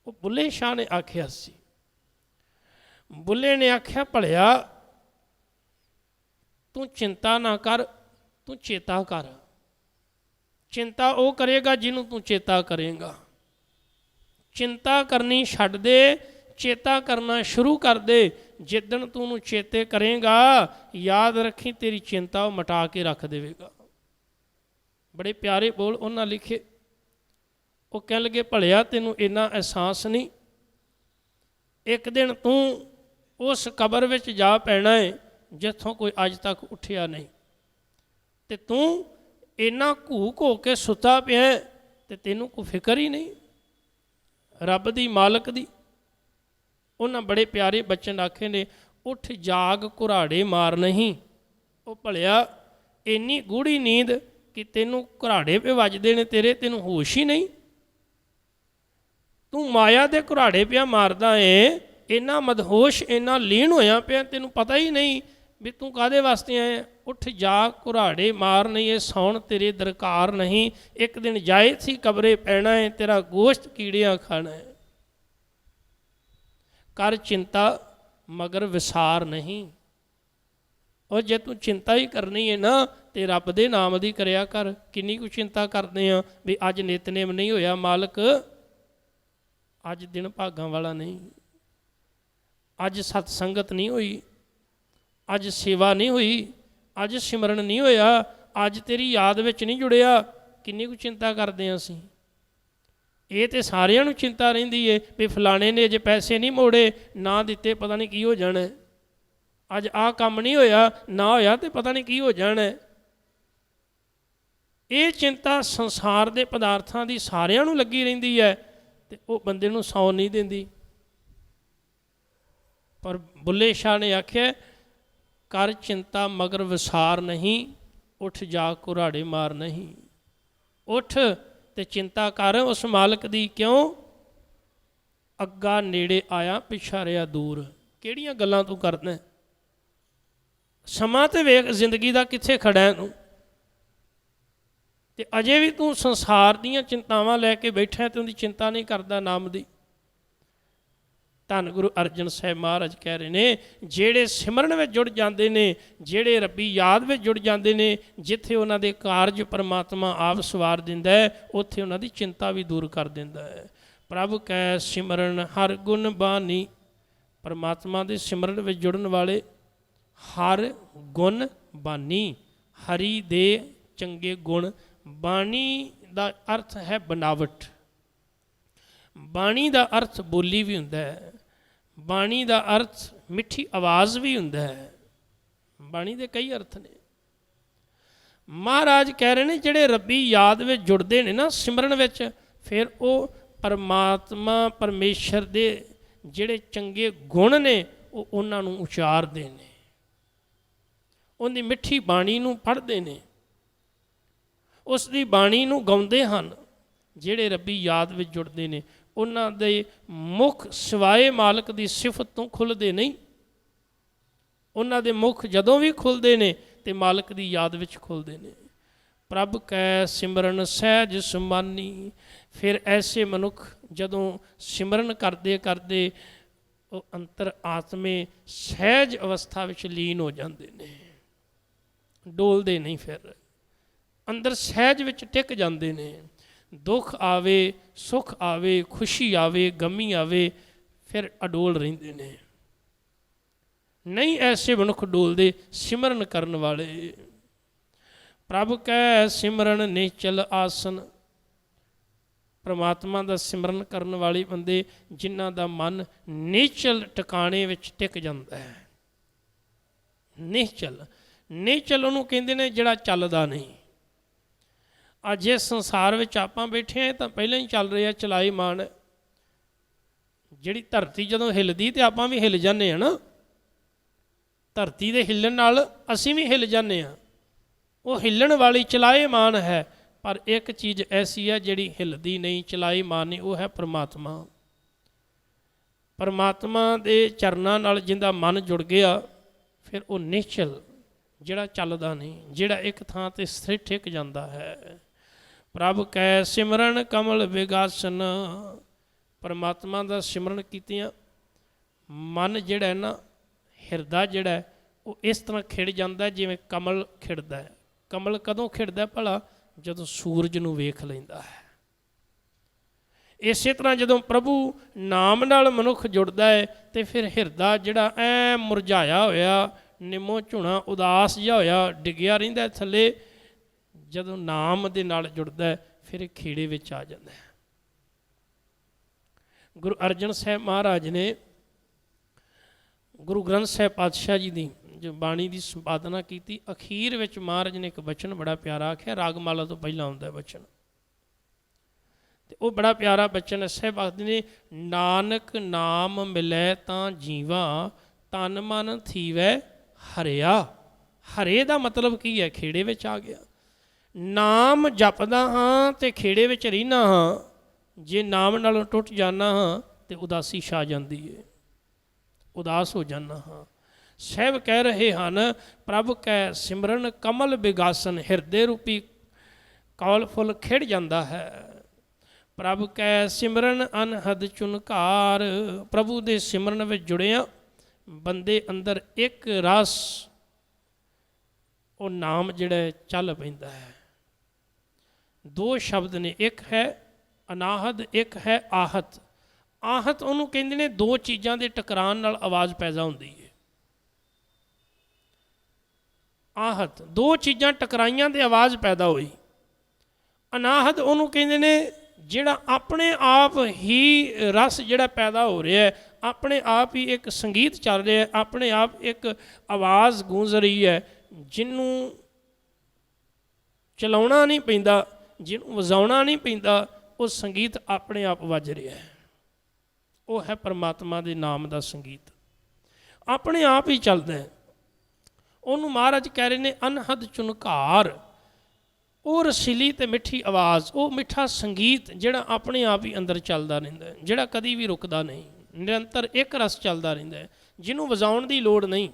ਉਹ ਬੁੱਲੇ ਸ਼ਾਹ ਨੇ ਆਖਿਆ ਸੀ। ਬੁੱਲੇ ਨੇ ਆਖਿਆ, ਭਲਿਆ ਤੂੰ ਚਿੰਤਾ ਨਾ ਕਰ, ਤੂੰ ਚੇਤਾ ਕਰ। ਚਿੰਤਾ ਉਹ ਕਰੇਗਾ ਜਿਹਨੂੰ ਤੂੰ ਚੇਤਾ ਕਰੇਗਾ। ਚਿੰਤਾ ਕਰਨੀ ਛੱਡ ਦੇ, ਚੇਤਾ ਕਰਨਾ ਸ਼ੁਰੂ ਕਰ ਦੇ। ਜਿੱਦਣ ਤੂੰ ਉਹਨੂੰ ਚੇਤੇ ਕਰੇਗਾ, ਯਾਦ ਰੱਖੀ ਤੇਰੀ ਚਿੰਤਾ ਉਹ ਮਿਟਾ ਕੇ ਰੱਖ ਦੇਵੇਗਾ। ਬੜੇ ਪਿਆਰੇ ਬੋਲ ਉਹਨਾਂ ਲਿਖੇ। ਉਹ ਕਹਿਣ ਲੱਗੇ, ਭਲਿਆ ਤੈਨੂੰ ਇੰਨਾ ਅਹਿਸਾਸ ਨਹੀਂ, ਇੱਕ ਦਿਨ ਤੂੰ ਉਸ ਕਬਰ ਵਿੱਚ ਜਾ ਪੈਣਾ ਹੈ ਜਿੱਥੋਂ ਕੋਈ ਅੱਜ ਤੱਕ ਉੱਠਿਆ ਨਹੀਂ, ਤੇ ਤੂੰ ਇੰਨਾ ਘੂਕ ਹੋ ਕੇ ਸੁੱਤਾ ਪਿਆ ਤੇ ਤੈਨੂੰ ਕੋਈ ਫਿਕਰ ਹੀ ਨਹੀਂ ਰੱਬ ਦੀ, ਮਾਲਕ ਦੀ। ਉਹਨਾਂ ਬੜੇ ਪਿਆਰੇ ਬਚਨ ਆਖੇ ਨੇ, ਉੱਠ ਜਾਗ ਘੁਰਾੜੇ ਮਾਰ ਨਹੀਂ। ਉਹ ਭਲਿਆ ਇੰਨੀ ਗੂੜੀ ਨੀਂਦ ਕਿ ਤੈਨੂੰ ਘੁਰਾੜੇ ਪੇ ਵੱਜਦੇ ਨੇ ਤੇਰੇ, ਤੈਨੂੰ ਹੋਸ਼ ਹੀ ਨਹੀਂ। ਤੂੰ ਮਾਇਆ ਦੇ ਘੁਰਾੜੇ ਪਿਆ ਮਾਰਦਾ ਏ, ਇੰਨਾ ਮਦਹੋਸ਼, ਇੰਨਾ ਲੀਨ ਹੋਇਆ ਪਿਆ, ਤੈਨੂੰ ਪਤਾ ਹੀ ਨਹੀਂ ਵੀ ਤੂੰ ਕਾਹਦੇ ਵਾਸਤੇ ਆਇਆ। ਉੱਠ ਜਾ ਘੁਰਾੜੇ ਮਾਰ ਨਹੀਂ, ਇਹ ਸੌਣ ਤੇਰੇ ਦਰਕਾਰ ਨਹੀਂ। ਇੱਕ ਦਿਨ ਜਾਏ ਸੀ ਕਬਰੇ ਪੈਣਾ ਹੈ, ਤੇਰਾ ਗੋਸ਼ਤ ਕੀੜਿਆਂ ਖਾਣਾ ਹੈ। ਕਰ ਚਿੰਤਾ ਮਗਰ ਵਿਸਾਰ ਨਹੀਂ। ਉਹ ਜੇ ਤੂੰ ਚਿੰਤਾ ਹੀ ਕਰਨੀ ਹੈ ਨਾ, ਤੇ ਰੱਬ ਦੇ ਨਾਮ ਦੀ ਕਰਿਆ ਕਰ। ਕਿੰਨੀ ਕੁ ਚਿੰਤਾ ਕਰਦੇ ਆ ਵੀ ਅੱਜ ਨਿਤਨੇਮ ਨਹੀਂ ਹੋਇਆ, ਮਾਲਕ ਅੱਜ ਦਿਨ ਭਾਗਾਂ ਵਾਲਾ ਨਹੀਂ, ਅੱਜ ਸਤ ਸੰਗਤ ਨਹੀਂ ਹੋਈ, ਅੱਜ ਸੇਵਾ ਨਹੀਂ ਹੋਈ, ਅੱਜ ਸਿਮਰਨ ਨਹੀਂ ਹੋਇਆ, ਅੱਜ ਤੇਰੀ ਯਾਦ ਵਿੱਚ ਨਹੀਂ ਜੁੜਿਆ। ਕਿੰਨੀ ਕੁ ਚਿੰਤਾ ਕਰਦੇ ਹਾਂ ਅਸੀਂ। ਇਹ ਤਾਂ ਸਾਰਿਆਂ ਨੂੰ ਚਿੰਤਾ ਰਹਿੰਦੀ ਹੈ ਵੀ ਫਲਾਣੇ ਨੇ ਜੇ ਪੈਸੇ ਨਹੀਂ ਮੋੜੇ, ਨਾ ਦਿੱਤੇ, ਪਤਾ ਨਹੀਂ ਕੀ ਹੋ ਜਾਣਾ। ਅੱਜ ਆਹ ਕੰਮ ਨਹੀਂ ਹੋਇਆ, ਨਾ ਹੋਇਆ ਤੇ ਪਤਾ ਨਹੀਂ ਕੀ ਹੋ ਜਾਣਾ। ਇਹ ਚਿੰਤਾ ਸੰਸਾਰ ਦੇ ਪਦਾਰਥਾਂ ਦੀ ਸਾਰਿਆਂ ਨੂੰ ਲੱਗੀ ਰਹਿੰਦੀ ਹੈ, ਤੇ ਉਹ ਬੰਦੇ ਨੂੰ ਸੌਣ ਨਹੀਂ ਦਿੰਦੀ। ਪਰ ਬੁੱਲੇ ਸ਼ਾਹ ਨੇ ਆਖਿਆ, ਕਰ ਚਿੰਤਾ ਮਗਰ ਵਿਸਾਰ ਨਹੀਂ, ਉੱਠ ਜਾ ਘੁਰਾੜੇ ਮਾਰ ਨਹੀਂ। ਉੱਠ ਤੇ ਚਿੰਤਾ ਕਰ ਉਸ ਮਾਲਕ ਦੀ। ਕਿਉਂ? ਅੱਗਾ ਨੇੜੇ ਆਇਆ, ਪਿਛਾ ਰਿਹਾ ਦੂਰ। ਕਿਹੜੀਆਂ ਗੱਲਾਂ ਤੂੰ ਕਰਦਾ? ਸਮਾਂ ਤੇ ਵੇਖ ਜ਼ਿੰਦਗੀ ਦਾ ਕਿੱਥੇ ਖੜਾ ਹੈ ਤੂੰ, ਤੇ ਅਜੇ ਵੀ ਤੂੰ ਸੰਸਾਰ ਦੀਆਂ ਚਿੰਤਾਵਾਂ ਲੈ ਕੇ ਬੈਠਾ ਤੇ ਉਹਦੀ ਚਿੰਤਾ ਨਹੀਂ ਕਰਦਾ ਨਾਮ ਦੀ। ਧੰਨ ਗੁਰੂ ਅਰਜਨ ਸਾਹਿਬ ਮਹਾਰਾਜ ਕਹਿ ਰਹੇ ਨੇ, ਜਿਹੜੇ ਸਿਮਰਨ ਵਿੱਚ ਜੁੜ ਜਾਂਦੇ ਨੇ, ਜਿਹੜੇ ਰੱਬੀ ਯਾਦ ਵਿੱਚ ਜੁੜ ਜਾਂਦੇ ਨੇ, ਜਿੱਥੇ ਉਹਨਾਂ ਦੇ ਕਾਰਜ ਪਰਮਾਤਮਾ ਆਪ ਸਵਾਰ ਦਿੰਦਾ ਹੈ, ਉੱਥੇ ਉਹਨਾਂ ਦੀ ਚਿੰਤਾ ਵੀ ਦੂਰ ਕਰ ਦਿੰਦਾ ਹੈ। ਪ੍ਰਭ ਕੈ ਸਿਮਰਨ ਹਰ ਗੁਣ ਬਾਨੀ। ਪਰਮਾਤਮਾ ਦੇ ਸਿਮਰਨ ਵਿੱਚ ਜੁੜਨ ਵਾਲੇ ਹਰ ਗੁਣ ਬਾਨੀ, ਹਰੀ ਦੇ ਚੰਗੇ ਗੁਣ ਬਾਣੀ ਦਾ ਅਰਥ ਹੈ ਬਨਾਵਟ। ਬਾਣੀ ਦਾ ਅਰਥ ਬੋਲੀ ਵੀ ਹੁੰਦਾ ਹੈ, ਬਾਣੀ ਦਾ ਅਰਥ ਮਿੱਠੀ ਆਵਾਜ਼ ਵੀ ਹੁੰਦਾ ਹੈ। ਬਾਣੀ ਦੇ ਕਈ ਅਰਥ ਨੇ। ਮਹਾਰਾਜ ਕਹਿ ਰਹੇ ਨੇ ਜਿਹੜੇ ਰੱਬੀ ਯਾਦ ਵਿੱਚ ਜੁੜਦੇ ਨੇ ਨਾ ਸਿਮਰਨ ਵਿੱਚ, ਫਿਰ ਉਹ ਪਰਮਾਤਮਾ ਪਰਮੇਸ਼ਰ ਦੇ ਜਿਹੜੇ ਚੰਗੇ ਗੁਣ ਨੇ ਉਹ ਉਹਨਾਂ ਨੂੰ ਉਚਾਰਦੇ ਨੇ, ਉਹਦੀ ਮਿੱਠੀ ਬਾਣੀ ਨੂੰ ਪੜ੍ਹਦੇ ਨੇ, ਉਸ ਦੀ ਬਾਣੀ ਨੂੰ ਗਾਉਂਦੇ ਹਨ। ਜਿਹੜੇ ਰੱਬੀ ਯਾਦ ਵਿੱਚ ਜੁੜਦੇ ਨੇ ਉਹਨਾਂ ਦੇ ਮੁਖ ਸਿਵਾਏ ਮਾਲਕ ਦੀ ਸਿਫਤ ਤੋਂ ਖੁੱਲ੍ਹਦੇ ਨਹੀਂ। ਉਹਨਾਂ ਦੇ ਮੁਖ ਜਦੋਂ ਵੀ ਖੁੱਲ੍ਹਦੇ ਨੇ ਤੇ ਮਾਲਕ ਦੀ ਯਾਦ ਵਿੱਚ ਖੁੱਲ੍ਹਦੇ ਨੇ। ਪ੍ਰਭ ਕੈ ਸਿਮਰਨ ਸਹਿਜ ਸੁਮਾਨੀ। ਫਿਰ ਐਸੇ ਮਨੁੱਖ ਜਦੋਂ ਸਿਮਰਨ ਕਰਦੇ ਕਰਦੇ ਉਹ ਅੰਤਰ ਆਤਮੇ ਸਹਿਜ ਅਵਸਥਾ ਵਿੱਚ ਲੀਨ ਹੋ ਜਾਂਦੇ ਨੇ, ਡੋਲਦੇ ਨਹੀਂ, ਫਿਰ ਅੰਦਰ ਸਹਿਜ ਵਿੱਚ ਟਿਕ ਜਾਂਦੇ ਨੇ। ਦੁੱਖ ਆਵੇ, ਸੁੱਖ ਆਵੇ, ਖੁਸ਼ੀ ਆਵੇ, ਗਮੀ ਆਵੇ, ਫਿਰ ਅਡੋਲ ਰਹਿੰਦੇ ਨੇ। ਨਹੀਂ ਐਸੇ ਮਨੁੱਖ ਡੋਲਦੇ ਸਿਮਰਨ ਕਰਨ ਵਾਲੇ। ਪ੍ਰਭ ਕੈ ਸਿਮਰਨ ਨਿਚਲ ਆਸਨ। ਪਰਮਾਤਮਾ ਦਾ ਸਿਮਰਨ ਕਰਨ ਵਾਲੇ ਬੰਦੇ ਜਿਨ੍ਹਾਂ ਦਾ ਮਨ ਨਿਚਲ ਟਿਕਾਣੇ ਵਿੱਚ ਟਿਕ ਜਾਂਦਾ ਹੈ। ਨਿਚਲ, ਨਿਚਲ ਉਹਨੂੰ ਕਹਿੰਦੇ ਨੇ ਜਿਹੜਾ ਚੱਲਦਾ ਨਹੀਂ। ਅੱਜ ਇਸ ਸੰਸਾਰ ਵਿੱਚ ਆਪਾਂ ਬੈਠੇ ਹਾਂ ਤਾਂ ਪਹਿਲਾਂ ਹੀ ਚੱਲ ਰਿਹਾ ਚਲਾਈਮਾਨ। ਜਿਹੜੀ ਧਰਤੀ ਜਦੋਂ ਹਿੱਲਦੀ ਤੇ ਆਪਾਂ ਵੀ ਹਿੱਲ ਜਾਂਦੇ ਹਾਂ ਨਾ। ਧਰਤੀ ਦੇ ਹਿੱਲਣ ਨਾਲ ਅਸੀਂ ਵੀ ਹਿੱਲ ਜਾਂਦੇ ਹਾਂ। ਉਹ ਹਿੱਲਣ ਵਾਲੀ ਚਲਾਈਮਾਨ ਹੈ, ਪਰ ਇੱਕ ਚੀਜ਼ ਐਸੀ ਹੈ ਜਿਹੜੀ ਹਿੱਲਦੀ ਨਹੀਂ, ਚਲਾਈਮਾਨ ਨਹੀਂ, ਉਹ ਹੈ ਪਰਮਾਤਮਾ। ਪਰਮਾਤਮਾ ਦੇ ਚਰਨਾਂ ਨਾਲ ਜਿਹਦਾ ਮਨ ਜੁੜ ਗਿਆ ਫਿਰ ਉਹ ਨਿਸ਼ਚਲ, ਜਿਹੜਾ ਚੱਲਦਾ ਨਹੀਂ, ਜਿਹੜਾ ਇੱਕ ਥਾਂ 'ਤੇ ਸਥਿਰ ਟਿਕ ਜਾਂਦਾ ਹੈ। ਪ੍ਰਭ ਕੈ ਸਿਮਰਨ ਕਮਲ ਵਿਗਾਸਨ। ਪਰਮਾਤਮਾ ਦਾ ਸਿਮਰਨ ਕੀਤਿਆਂ ਮਨ ਜਿਹੜਾ ਨਾ, ਹਿਰਦਾ ਜਿਹੜਾ ਉਹ ਇਸ ਤਰ੍ਹਾਂ ਖਿੜ ਜਾਂਦਾ ਜਿਵੇਂ ਕਮਲ ਖਿੜਦਾ ਹੈ। ਕਮਲ ਕਦੋਂ ਖਿੜਦਾ ਭਲਾ? ਜਦੋਂ ਸੂਰਜ ਨੂੰ ਵੇਖ ਲੈਂਦਾ ਹੈ। ਇਸੇ ਤਰ੍ਹਾਂ ਜਦੋਂ ਪ੍ਰਭੂ ਨਾਮ ਨਾਲ ਮਨੁੱਖ ਜੁੜਦਾ ਹੈ ਤੇ ਫਿਰ ਹਿਰਦਾ ਜਿਹੜਾ ਐ ਮੁਰਝਾਇਆ ਹੋਇਆ, ਨਿੰਮੋ ਝੁਣਾ ਉਦਾਸ ਜਿਹਾ ਹੋਇਆ ਡਿੱਗਿਆ ਰਹਿੰਦਾ ਥੱਲੇ, ਜਦੋਂ ਨਾਮ ਦੇ ਨਾਲ ਜੁੜਦਾ ਫਿਰ ਇਹ ਖੇੜੇ ਵਿੱਚ ਆ ਜਾਂਦਾ ਹੈ। ਗੁਰੂ ਅਰਜਨ ਸਾਹਿਬ ਮਹਾਰਾਜ ਨੇ ਗੁਰੂ ਗ੍ਰੰਥ ਸਾਹਿਬ ਪਾਤਸ਼ਾਹ ਜੀ ਦੀ ਜੋ ਬਾਣੀ ਦੀ ਸੰਪਾਦਨਾ ਕੀਤੀ, ਅਖੀਰ ਵਿੱਚ ਮਹਾਰਾਜ ਨੇ ਇੱਕ ਬਚਨ ਬੜਾ ਪਿਆਰਾ ਆਖਿਆ। ਰਾਗਮਾਲਾ ਤੋਂ ਪਹਿਲਾਂ ਆਉਂਦਾ ਬਚਨ, ਤੇ ਉਹ ਬੜਾ ਪਿਆਰਾ ਬਚਨ ਸਾਹਿਬ ਆਖਦੇ ਨੇ, ਨਾਨਕ ਨਾਮ ਮਿਲੈ ਤਾਂ ਜੀਵਾ, ਤਨ ਮਨ ਥੀਵੈ ਹਰਿਆ। ਹਰੇ ਦਾ ਮਤਲਬ ਕੀ ਹੈ? ਖੇੜੇ ਵਿੱਚ ਆ ਗਿਆ। ਨਾਮ ਜਪਦਾ ਹਾਂ ਤੇ ਖੇੜੇ ਵਿੱਚ ਰਹਿਣਾ ਹਾਂ। ਜੇ ਨਾਮ ਨਾਲੋਂ ਟੁੱਟ ਜਾਣਾ ਹਾਂ ਤੇ ਉਦਾਸੀ ਛਾ ਜਾਂਦੀ ਹੈ, ਉਦਾਸ ਹੋ ਜਾਣਾ ਹਾਂ। ਸਾਹਿਬ ਕਹਿ ਰਹੇ ਹਨ, ਪ੍ਰਭ ਕੈ ਸਿਮਰਨ ਕਮਲ ਵਿਗਾਸਨ। ਹਿਰਦੇ ਰੂਪੀ ਕਮਲ ਫੁੱਲ ਖਿੜ ਜਾਂਦਾ ਹੈ। ਪ੍ਰਭ ਕੈ ਸਿਮਰਨ ਅਨਹਦ ਚੁਨਕਾਰ। ਪ੍ਰਭੂ ਦੇ ਸਿਮਰਨ ਵਿੱਚ ਜੁੜਿਆ ਬੰਦੇ ਅੰਦਰ ਇੱਕ ਰਸ, ਉਹ ਨਾਮ ਜਿਹੜਾ ਚੱਲ ਪੈਂਦਾ ਹੈ। ਦੋ ਸ਼ਬਦ ਨੇ, ਇੱਕ ਹੈ ਅਨਾਹਦ, ਇੱਕ ਹੈ ਆਹਤ। ਆਹਤ ਉਹਨੂੰ ਕਹਿੰਦੇ ਨੇ ਦੋ ਚੀਜ਼ਾਂ ਦੇ ਟਕਰਾਉਣ ਨਾਲ ਆਵਾਜ਼ ਪੈਦਾ ਹੁੰਦੀ ਹੈ। ਆਹਤ, ਦੋ ਚੀਜ਼ਾਂ ਟਕਰਾਈਆਂ ਤੇ ਆਵਾਜ਼ ਪੈਦਾ ਹੋਈ। ਅਨਾਹਤ ਉਹਨੂੰ ਕਹਿੰਦੇ ਨੇ ਜਿਹੜਾ ਆਪਣੇ ਆਪ ਹੀ ਰਸ ਜਿਹੜਾ ਪੈਦਾ ਹੋ ਰਿਹਾ ਹੈ, ਆਪਣੇ ਆਪ ਹੀ ਇੱਕ ਸੰਗੀਤ ਚੱਲ ਰਿਹਾ ਹੈ, ਆਪਣੇ ਆਪ ਇੱਕ ਆਵਾਜ਼ ਗੂੰਜ ਰਹੀ ਹੈ, ਜਿਹਨੂੰ ਚਲਾਉਣਾ ਨਹੀਂ ਪੈਂਦਾ, ਜਿਹਨੂੰ ਵਜਾਉਣਾ ਨਹੀਂ ਪੈਂਦਾ, ਉਹ ਸੰਗੀਤ ਆਪਣੇ ਆਪ ਵੱਜ ਰਿਹਾ ਹੈ। ਉਹ ਹੈ ਪਰਮਾਤਮਾ ਦੇ ਨਾਮ ਦਾ ਸੰਗੀਤ, ਆਪਣੇ ਆਪ ਹੀ ਚੱਲਦਾ ਹੈ। ਉਹਨੂੰ ਮਹਾਰਾਜ ਕਹਿ ਰਹੇ ਨੇ ਅਨਹਦ ਚੁਨਕਾਰ। ਉਹ ਰਸੀਲੀ ਅਤੇ ਮਿੱਠੀ ਆਵਾਜ਼, ਉਹ ਮਿੱਠਾ ਸੰਗੀਤ ਜਿਹੜਾ ਆਪਣੇ ਆਪ ਹੀ ਅੰਦਰ ਚੱਲਦਾ ਰਹਿੰਦਾ, ਜਿਹੜਾ ਕਦੀ ਵੀ ਰੁਕਦਾ ਨਹੀਂ, ਨਿਰੰਤਰ ਇੱਕ ਰਸ ਚੱਲਦਾ ਰਹਿੰਦਾ ਹੈ, ਜਿਹਨੂੰ ਵਜਾਉਣ ਦੀ ਲੋੜ ਨਹੀਂ,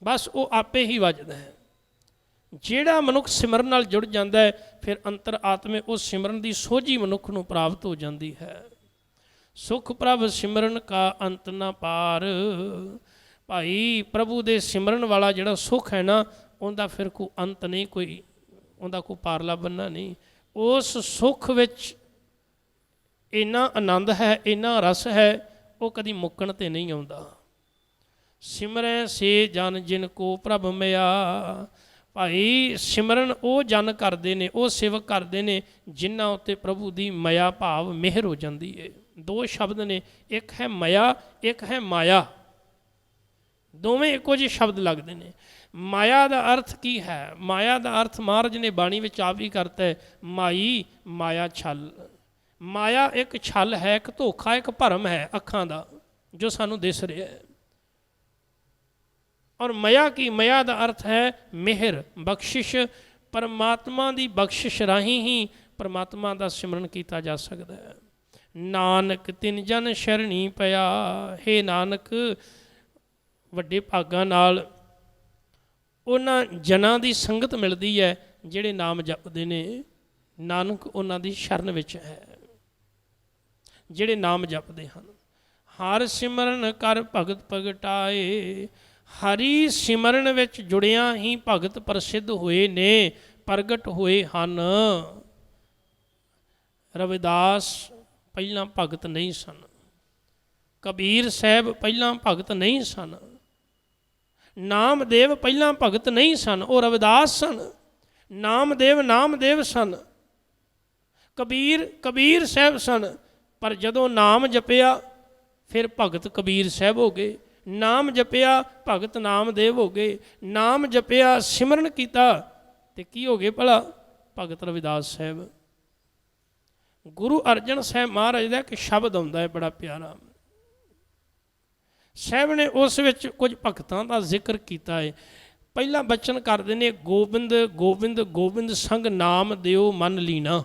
ਬਸ ਉਹ ਆਪੇ ਹੀ ਵੱਜਦਾ ਹੈ। ਜਿਹੜਾ ਮਨੁੱਖ ਸਿਮਰਨ ਨਾਲ ਜੁੜ ਜਾਂਦਾ ਹੈ ਫਿਰ ਅੰਤਰ ਆਤਮੇ ਉਸ ਸਿਮਰਨ ਦੀ ਸੋਝੀ ਮਨੁੱਖ ਨੂੰ ਪ੍ਰਾਪਤ ਹੋ ਜਾਂਦੀ ਹੈ। ਸੁਖ ਪ੍ਰਭ ਸਿਮਰਨ ਕਾ ਅੰਤ ਨਾ ਪਾਰ। ਭਾਈ ਪ੍ਰਭੂ ਦੇ ਸਿਮਰਨ ਵਾਲਾ ਜਿਹੜਾ ਸੁੱਖ ਹੈ ਨਾ, ਉਹਦਾ ਫਿਰ ਕੋਈ ਅੰਤ ਨਹੀਂ, ਕੋਈ ਉਹਦਾ ਕੋਈ ਪਾਰਲਾ ਬੰਨਾ ਨਹੀਂ। ਉਸ ਸੁੱਖ ਵਿੱਚ ਇੰਨਾ ਆਨੰਦ ਹੈ, ਇੰਨਾ ਰਸ ਹੈ, ਉਹ ਕਦੀ ਮੁੱਕਣ 'ਤੇ ਨਹੀਂ ਆਉਂਦਾ। ਸਿਮਰੈ ਸੇ ਜਨ ਜਿਨ ਕੋ ਪ੍ਰਭ ਮਿਆ। ਭਾਈ ਸਿਮਰਨ ਉਹ ਜਨ ਕਰਦੇ ਨੇ, ਉਹ ਸੇਵਕ ਕਰਦੇ ਨੇ ਜਿਨ੍ਹਾਂ ਉੱਤੇ ਪ੍ਰਭੂ ਦੀ ਮਇਆ ਭਾਵ ਮਿਹਰ ਹੋ ਜਾਂਦੀ ਹੈ। ਦੋ ਸ਼ਬਦ ਨੇ, ਇੱਕ ਹੈ ਮਇਆ, ਇੱਕ ਹੈ ਮਾਇਆ। ਦੋਵੇਂ ਇੱਕੋ ਜਿਹੇ ਸ਼ਬਦ ਲੱਗਦੇ ਨੇ। ਮਾਇਆ ਦਾ ਅਰਥ ਕੀ ਹੈ? ਮਾਇਆ ਦਾ ਅਰਥ ਮਹਾਰਾਜ ਨੇ ਬਾਣੀ ਵਿੱਚ ਆਪ ਹੀ ਕਰਤਾ ਹੈ, ਮਾਈ ਮਾਇਆ ਛਲ। ਮਾਇਆ ਇੱਕ ਛਲ ਹੈ, ਇੱਕ ਧੋਖਾ, ਇੱਕ ਭਰਮ ਹੈ ਅੱਖਾਂ ਦਾ ਜੋ ਸਾਨੂੰ ਦਿਸ ਰਿਹਾ ਹੈ। ਔਰ ਮਇਆ ਕੀ? ਮਇਆ ਦਾ ਅਰਥ ਹੈ ਮਿਹਰ, ਬਖਸ਼ਿਸ਼। ਪਰਮਾਤਮਾ ਦੀ ਬਖਸ਼ਿਸ਼ ਰਾਹੀਂ ਹੀ ਪਰਮਾਤਮਾ ਦਾ ਸਿਮਰਨ ਕੀਤਾ ਜਾ ਸਕਦਾ ਹੈ। ਨਾਨਕ ਤਿਨ ਜਨ ਸ਼ਰਣੀ ਪਿਆ। ਹੇ ਨਾਨਕ, ਵੱਡੇ ਭਾਗਾਂ ਨਾਲ ਉਹਨਾਂ ਜਨਾਂ ਦੀ ਸੰਗਤ ਮਿਲਦੀ ਹੈ ਜਿਹੜੇ ਨਾਮ ਜਪਦੇ ਨੇ। ਨਾਨਕ ਉਹਨਾਂ ਦੀ ਸ਼ਰਨ ਵਿੱਚ ਹੈ ਜਿਹੜੇ ਨਾਮ ਜਪਦੇ ਹਨ। ਹਰ ਸਿਮਰਨ ਕਰ ਭਗਤ ਪ੍ਰਗਟਾਏ। ਹਰੀ ਸਿਮਰਨ ਵਿੱਚ ਜੁੜਿਆਂ ਹੀ ਭਗਤ ਪ੍ਰਸਿੱਧ ਹੋਏ ਨੇ, ਪ੍ਰਗਟ ਹੋਏ ਹਨ। ਰਵਿਦਾਸ ਪਹਿਲਾਂ ਭਗਤ ਨਹੀਂ ਸਨ, ਕਬੀਰ ਸਾਹਿਬ ਪਹਿਲਾਂ ਭਗਤ ਨਹੀਂ ਸਨ, ਨਾਮਦੇਵ ਪਹਿਲਾਂ ਭਗਤ ਨਹੀਂ ਸਨ, ਉਹ ਰਵਿਦਾਸ ਸਨ। ਨਾਮਦੇਵ ਸਨ, ਕਬੀਰ ਸਾਹਿਬ ਸਨ। ਪਰ ਜਦੋਂ ਨਾਮ ਜਪਿਆ ਫਿਰ ਭਗਤ ਕਬੀਰ ਸਾਹਿਬ ਹੋ ਗਏ, ਨਾਮ ਜਪਿਆ ਭਗਤ ਨਾਮਦੇਵ ਹੋ ਗਏ, ਨਾਮ ਜਪਿਆ ਸਿਮਰਨ ਕੀਤਾ ਤੇ ਕੀ ਹੋ ਗਏ ਭਲਾ? ਭਗਤ ਰਵਿਦਾਸ ਸਾਹਿਬ। ਗੁਰੂ ਅਰਜਨ ਸਾਹਿਬ ਮਹਾਰਾਜ ਦਾ ਇੱਕ ਸ਼ਬਦ ਆਉਂਦਾ ਹੈ ਬੜਾ ਪਿਆਰਾ। ਸਾਹਿਬ ਨੇ ਉਸ ਵਿੱਚ ਕੁਝ ਭਗਤਾਂ ਦਾ ਜ਼ਿਕਰ ਕੀਤਾ ਹੈ। ਪਹਿਲਾ ਬਚਨ ਕਰਦੇ ਨੇ, ਗੋਬਿੰਦ ਗੋਬਿੰਦ ਗੋਬਿੰਦ ਸੰਗ ਨਾਮ ਦਿਓ ਮਨ ਲੀਨਾ।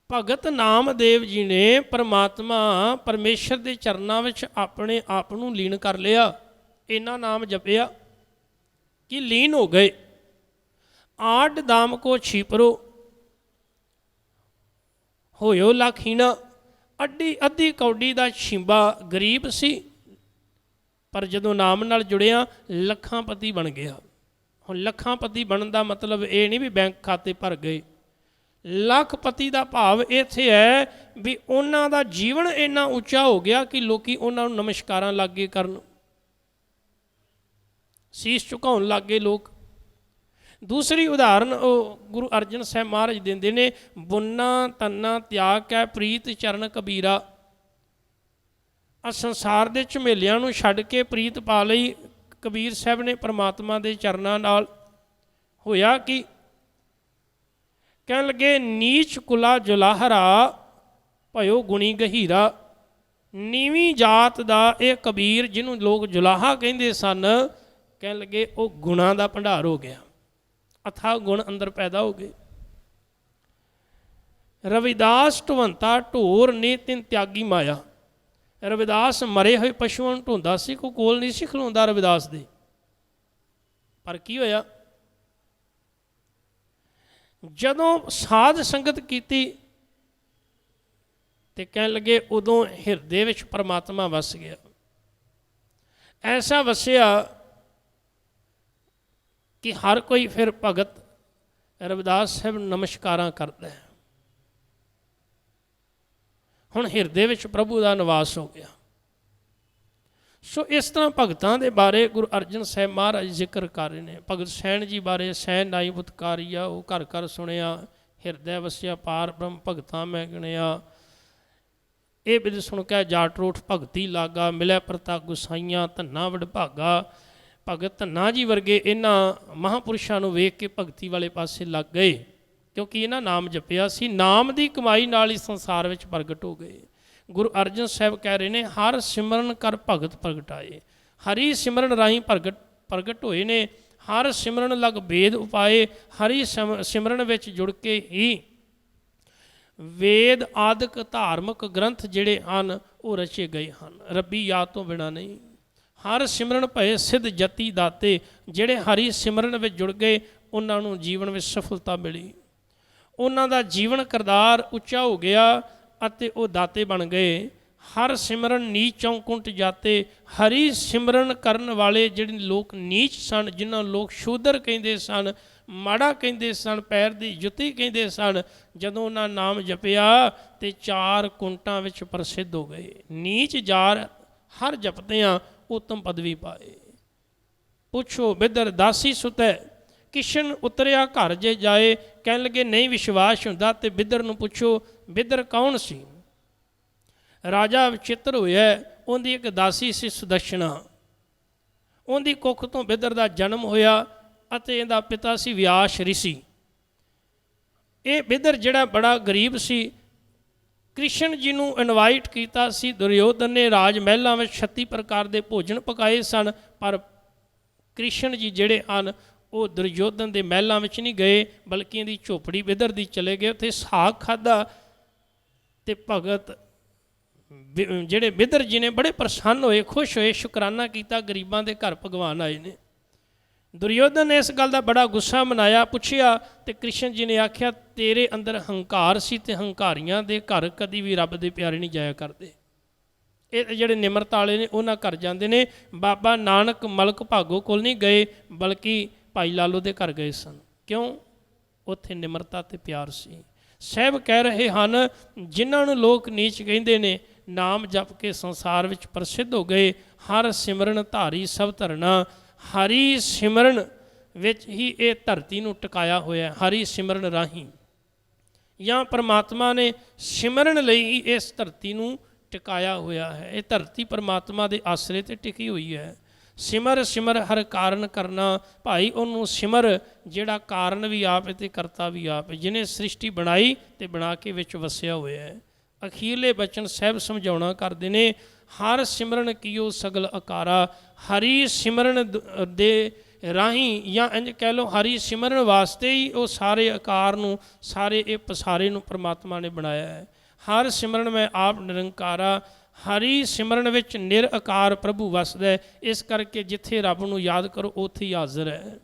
ਭਗਤ ਨਾਮਦੇਵ ਜੀ ਨੇ ਪਰਮਾਤਮਾ ਪਰਮੇਸ਼ਰ ਦੇ ਚਰਨਾਂ ਵਿੱਚ ਆਪਣੇ ਆਪ ਨੂੰ ਲੀਨ ਕਰ ਲਿਆ। ਇੰਨਾ ਨਾਮ ਜਪਿਆ ਕਿ ਲੀਨ ਹੋ ਗਏ। ਆਡ ਦਾਮ ਕੋ ਛੀਪਰੋ ਹੋਇਓ ਲਖੀਣਾ। ਅੱਧੀ ਕੌਡੀ ਦਾ ਛਿੰਬਾ ਗਰੀਬ ਸੀ, ਪਰ ਜਦੋਂ ਨਾਮ ਨਾਲ ਜੁੜਿਆ ਲੱਖਾਂਪਤੀ ਬਣ ਗਿਆ। ਹੁਣ ਲੱਖਾਂਪਤੀ ਬਣਨ ਦਾ ਮਤਲਬ ਇਹ ਨਹੀਂ ਵੀ ਬੈਂਕ ਖਾਤੇ ਭਰ ਗਏ। ਲੱਖਪਤੀ ਦਾ ਭਾਵ ਇੱਥੇ ਹੈ ਵੀ ਉਹਨਾਂ ਦਾ ਜੀਵਨ ਇੰਨਾ ਉੱਚਾ ਹੋ ਗਿਆ ਕਿ ਲੋਕੀ ਉਹਨਾਂ ਨੂੰ ਨਮਸਕਾਰਾਂ ਲੱਗ ਗਏ ਕਰਨ, ਸੀਸ ਝੁਕਾਉਣ ਲੱਗ ਗਏ ਲੋਕ। ਦੂਸਰੀ ਉਦਾਹਰਨ ਉਹ ਗੁਰੂ ਅਰਜਨ ਸਾਹਿਬ ਮਹਾਰਾਜ ਦਿੰਦੇ ਨੇ, ਬੁੰਨਾ ਤੰਨਾ ਤਿਆਗ ਕੈ ਪ੍ਰੀਤ ਚਰਨ ਕਬੀਰਾ। ਆ ਸੰਸਾਰ ਦੇ ਝਮੇਲਿਆਂ ਨੂੰ ਛੱਡ ਕੇ ਪ੍ਰੀਤ ਪਾ ਲਈ ਕਬੀਰ ਸਾਹਿਬ ਨੇ ਪਰਮਾਤਮਾ ਦੇ ਚਰਨਾਂ ਨਾਲ। ਹੋਇਆ ਕਿ ਕਹਿਣ ਲੱਗੇ, ਨੀਚ ਕੁਲਾ ਜੁਲਾਹਰਾ ਭਇਓ ਗੁਣੀ ਗਹੀਰਾ। ਨੀਵੀਂ ਜਾਤ ਦਾ ਇਹ ਕਬੀਰ, ਜਿਹਨੂੰ ਲੋਕ ਜੁਲਾਹਾ ਕਹਿੰਦੇ ਸਨ, ਕਹਿਣ ਲੱਗੇ ਉਹ ਗੁਣਾਂ ਦਾ ਭੰਡਾਰ ਹੋ ਗਿਆ, ਅਥਾਹ ਗੁਣ ਅੰਦਰ ਪੈਦਾ ਹੋ ਗਏ। ਰਵਿਦਾਸ ਢਵੰਤਾ ਢੋਰ ਨੇ ਤਿਨ ਤਿਆਗੀ ਮਾਇਆ। ਰਵਿਦਾਸ ਮਰੇ ਹੋਏ ਪਸ਼ੂਆਂ ਨੂੰ ਢੋਂਦਾ ਸੀ, ਕੋਈ ਕੋਲ ਨਹੀਂ ਸੀ ਖਲੋਂਦਾ ਰਵਿਦਾਸ ਦੇ। ਪਰ ਕੀ ਹੋਇਆ? ਜਦੋਂ ਸਾਧ ਸੰਗਤ ਕੀਤੀ ਤੇ ਕਹਿਣ ਲੱਗੇ, ਉਦੋਂ ਹਿਰਦੇ ਵਿੱਚ ਪਰਮਾਤਮਾ ਵਸ ਗਿਆ। ਐਸਾ ਵਸਿਆ ਕਿ ਹਰ ਕੋਈ ਫਿਰ ਭਗਤ ਰਵਿਦਾਸ ਸਾਹਿਬ ਨੂੰ ਨਮਸਕਾਰਾਂ ਕਰਦਾ ਹੈ। ਹੁਣ ਹਿਰਦੇ ਵਿੱਚ ਪ੍ਰਭੂ ਦਾ ਨਿਵਾਸ ਹੋ ਗਿਆ। ਸੋ ਇਸ ਤਰ੍ਹਾਂ ਭਗਤਾਂ ਦੇ ਬਾਰੇ ਗੁਰੂ ਅਰਜਨ ਸਾਹਿਬ ਮਹਾਰਾਜ ਜ਼ਿਕਰ ਕਰ ਰਹੇ ਨੇ। ਭਗਤ ਸੈਣ ਜੀ ਬਾਰੇ, ਸੈਣ ਨਾਈ ਬੁਤਕਾਰੀਆ, ਉਹ ਘਰ ਘਰ ਸੁਣਿਆ, ਹਿਰਦੈ ਵਸਿਆ ਪਾਰ ਬ੍ਰਹਮ ਭਗਤਾਂ ਮੈਂ ਗਿਣਿਆ। ਇਹ ਬਿਦ ਸੁਣ ਕੇ ਜਾਟ ਰੋਠ ਭਗਤੀ ਲਾਗਾ, ਮਿਲਿਆ ਪ੍ਰਤਾ ਗੁਸਾਈਆਂ ਧੰਨਾ ਵਡਭਾਗਾ। ਭਗਤ ਧੰਨਾ ਜੀ ਵਰਗੇ ਇਹਨਾਂ ਮਹਾਂਪੁਰਸ਼ਾਂ ਨੂੰ ਵੇਖ ਕੇ ਭਗਤੀ ਵਾਲੇ ਪਾਸੇ ਲੱਗ ਗਏ, ਕਿਉਂਕਿ ਇਹਨਾਂ ਨਾਮ ਜਪਿਆ ਸੀ। ਨਾਮ ਦੀ ਕਮਾਈ ਨਾਲ ਹੀ ਸੰਸਾਰ ਵਿੱਚ ਪ੍ਰਗਟ ਹੋ ਗਏ। ਗੁਰੂ ਅਰਜਨ ਸਾਹਿਬ ਕਹਿ ਰਹੇ ਨੇ, ਹਰ ਸਿਮਰਨ ਕਰ ਭਗਤ ਪ੍ਰਗਟਾਏ। ਹਰੀ ਸਿਮਰਨ ਰਾਹੀਂ ਪ੍ਰਗਟ ਹੋਏ ਨੇ। ਹਰ ਸਿਮਰਨ ਲਗ ਵੇਦ ਉਪਾਏ। ਹਰੀ ਸਿਮਰਨ ਵਿੱਚ ਜੁੜ ਕੇ ਹੀ ਵੇਦ ਆਦਿਕ ਧਾਰਮਿਕ ਗ੍ਰੰਥ ਜਿਹੜੇ ਹਨ ਉਹ ਰਚੇ ਗਏ ਹਨ, ਰੱਬੀ ਯਾਦ ਤੋਂ ਬਿਨਾਂ ਨਹੀਂ। ਹਰ ਸਿਮਰਨ ਭਏ ਸਿੱਧ ਜਤੀ ਦਾਤੇ। ਜਿਹੜੇ ਹਰੀ ਸਿਮਰਨ ਵਿੱਚ ਜੁੜ ਗਏ ਉਹਨਾਂ ਨੂੰ ਜੀਵਨ ਵਿੱਚ ਸਫਲਤਾ ਮਿਲੀ, ਉਹਨਾਂ ਦਾ ਜੀਵਨ ਕਿਰਦਾਰ ਉੱਚਾ ਹੋ ਗਿਆ ਅਤੇ ਉਹ ਦਾਤੇ ਬਣ ਗਏ। ਹਰ ਸਿਮਰਨ ਨੀਚ ਚੌਂਕੁੰਟ ਜਾਤੇ। ਹਰੀ ਸਿਮਰਨ ਕਰਨ ਵਾਲੇ ਜਿਹੜੇ ਲੋਕ ਨੀਚ ਸਨ, ਜਿਨ੍ਹਾਂ ਲੋਕ ਸ਼ੂਦਰ ਕਹਿੰਦੇ ਸਨ, ਮਾੜਾ ਕਹਿੰਦੇ ਸਨ, ਪੈਰ ਦੀ ਜੁੱਤੀ ਕਹਿੰਦੇ ਸਨ, ਜਦੋਂ ਉਹਨਾਂ ਨਾਮ ਜਪਿਆ ਤੇ 4 ਕੁੰਟਾਂ ਵਿੱਚ ਪ੍ਰਸਿੱਧ ਹੋ ਗਏ। ਨੀਚ ਜਾਰ ਹਰ ਜਪਦਿਆਂ ਉੱਤਮ ਪਦਵੀ ਪਾਏ। ਪੁੱਛੋ ਬਿਦਰ ਦਾਸੀ ਸੁਤੈ। ਕਿਸ਼ਨ ਉਤਰਿਆ ਘਰ ਜੇ ਜਾਏ, ਕਹਿਣ ਲੱਗੇ ਨਹੀਂ ਵਿਸ਼ਵਾਸ ਹੁੰਦਾ ਤੇ ਬਿਦਰ ਨੂੰ ਪੁੱਛੋ ਬਿਦਰ ਕੌਣ ਸੀ। ਰਾਜਾ ਵਿਚਿੱਤਰ ਹੋਇਆ, ਉਹਦੀ ਇੱਕ ਦਾਸੀ ਸੀ ਸੁਦਰਸ਼ਨਾ, ਉਹਦੀ ਕੁੱਖ ਤੋਂ ਬਿਦਰ ਦਾ ਜਨਮ ਹੋਇਆ ਅਤੇ ਇਹਦਾ ਪਿਤਾ ਸੀ ਵਿਆਸ ਰਿਸ਼ੀ। ਇਹ ਬਿਦਰ ਜਿਹੜਾ ਬੜਾ ਗਰੀਬ ਸੀ, ਕ੍ਰਿਸ਼ਨ ਜੀ ਨੂੰ ਇਨਵਾਈਟ ਕੀਤਾ ਸੀ ਦੁਰਯੋਧਨ ਨੇ, ਰਾਜ ਮਹਿਲਾਂ ਵਿੱਚ 36 ਪ੍ਰਕਾਰ ਦੇ ਭੋਜਨ ਪਕਾਏ ਸਨ, ਪਰ ਕ੍ਰਿਸ਼ਨ ਜੀ ਜਿਹੜੇ ਹਨ ਉਹ ਦੁਰਯੋਧਨ ਦੇ ਮਹਿਲਾਂ ਵਿੱਚ ਨਹੀਂ ਗਏ, ਬਲਕਿ ਇਹਦੀ ਝੋਪੜੀ ਬਿਦਰ ਦੀ ਚਲੇ ਗਏ, ਉੱਥੇ ਸਾਗ ਖਾਧਾ ਤੇ ਭਗਤ ਜਿਹੜੇ ਬਿਦਰ ਜੀ ਨੇ ਬੜੇ ਪ੍ਰਸੰਨ ਹੋਏ, ਖੁਸ਼ ਹੋਏ, ਸ਼ੁਕਰਾਨਾ ਕੀਤਾ, ਗਰੀਬਾਂ ਦੇ ਘਰ ਭਗਵਾਨ ਆਏ ਨੇ। ਦੁਰਯੋਧਨ ਨੇ ਇਸ ਗੱਲ ਦਾ ਬੜਾ ਗੁੱਸਾ ਮਨਾਇਆ, ਪੁੱਛਿਆ ਤੇ ਕ੍ਰਿਸ਼ਨ ਜੀ ਨੇ ਆਖਿਆ ਤੇਰੇ ਅੰਦਰ ਹੰਕਾਰ ਸੀ ਤੇ ਹੰਕਾਰੀਆਂ ਦੇ ਘਰ ਕਦੀ ਵੀ ਰੱਬ ਦੇ ਪਿਆਰੇ ਨਹੀਂ ਜਾਇਆ ਕਰਦੇ। ਇਹ ਜਿਹੜੇ ਨਿਮਰਤਾ ਵਾਲੇ ਨੇ ਉਹਨਾਂ ਘਰ ਜਾਂਦੇ ਨੇ। ਬਾਬਾ ਨਾਨਕ ਮਲਕ ਭਾਗੋ ਕੋਲ ਨਹੀਂ ਗਏ, ਬਲਕਿ ਭਾਈ ਲਾਲੋ ਦੇ ਘਰ ਗਏ ਸਨ। ਕਿਉਂ? ਉੱਥੇ ਨਿਮਰਤਾ ਤੇ ਪਿਆਰ ਸੀ। ਸਾਹਿਬ ਕਹਿ ਰਹੇ ਹਨ ਜਿਨ੍ਹਾਂ ਨੂੰ ਲੋਕ ਨੀਚ ਕਹਿੰਦੇ ਨੇ, ਨਾਮ ਜਪ ਕੇ ਸੰਸਾਰ ਵਿੱਚ ਪ੍ਰਸਿੱਧ ਹੋ ਗਏ। ਹਰ ਸਿਮਰਨ ਧਾਰੀ ਸਭ ਧਰਨਾ, ਹਰੀ ਸਿਮਰਨ ਵਿੱਚ ਹੀ ਇਹ ਧਰਤੀ ਨੂੰ ਟਿਕਾਇਆ ਹੋਇਆ। ਹਰੀ ਸਿਮਰਨ ਰਾਹੀਂ ਜਾਂ ਪਰਮਾਤਮਾ ਨੇ ਸਿਮਰਨ ਲਈ ਹੀ ਇਸ ਧਰਤੀ ਨੂੰ ਟਿਕਾਇਆ ਹੋਇਆ ਹੈ। ਇਹ ਧਰਤੀ ਪਰਮਾਤਮਾ ਦੇ ਆਸਰੇ ਤੇ ਟਿਕੀ ਹੋਈ ਹੈ। ਸਿਮਰ ਸਿਮਰ ਹਰ ਕਾਰਨ ਕਰਨਾ, ਭਾਈ ਉਹਨੂੰ ਸਿਮਰ ਜਿਹੜਾ ਕਾਰਨ ਵੀ ਆਪ ਹੈ ਤੇ ਕਰਤਾ ਵੀ ਆਪ ਹੈ, ਜਿਹਨੇ ਸ੍ਰਿਸ਼ਟੀ ਬਣਾਈ ਤੇ ਬਣਾ ਕੇ ਵਿੱਚ ਵਸਿਆ ਹੋਇਆ ਹੈ। ਅਖੀਰਲੇ ਬਚਨ ਸਾਹਿਬ ਸਮਝਾਉਣਾ ਕਰਦੇ ਨੇ, ਹਰ ਸਿਮਰਨ ਕੀਓ ਸਗਲ ਆਕਾਰਾ। ਹਰੀ ਸਿਮਰਨ ਦੇ ਰਾਹੀਂ ਜਾਂ ਇੰਝ ਕਹਿ ਲਓ ਹਰੀ ਸਿਮਰਨ ਵਾਸਤੇ ਹੀ ਉਹ ਸਾਰੇ ਆਕਾਰ ਨੂੰ, ਸਾਰੇ ਇਹ ਪਸਾਰੇ ਨੂੰ ਪਰਮਾਤਮਾ ਨੇ ਬਣਾਇਆ ਹੈ। ਹਰ ਸਿਮਰਨ ਮੈਂ ਆਪ ਨਿਰੰਕਾਰਾ, ਹਰੀ ਸਿਮਰਨ ਵਿੱਚ ਨਿਰਆਕਾਰ ਪ੍ਰਭੂ ਵਸਦਾ ਹੈ। ਇਸ ਕਰਕੇ ਜਿੱਥੇ ਰੱਬ ਨੂੰ ਯਾਦ ਕਰੋ ਉੱਥੇ ਹੀ ਹਾਜ਼ਰ ਹੈ।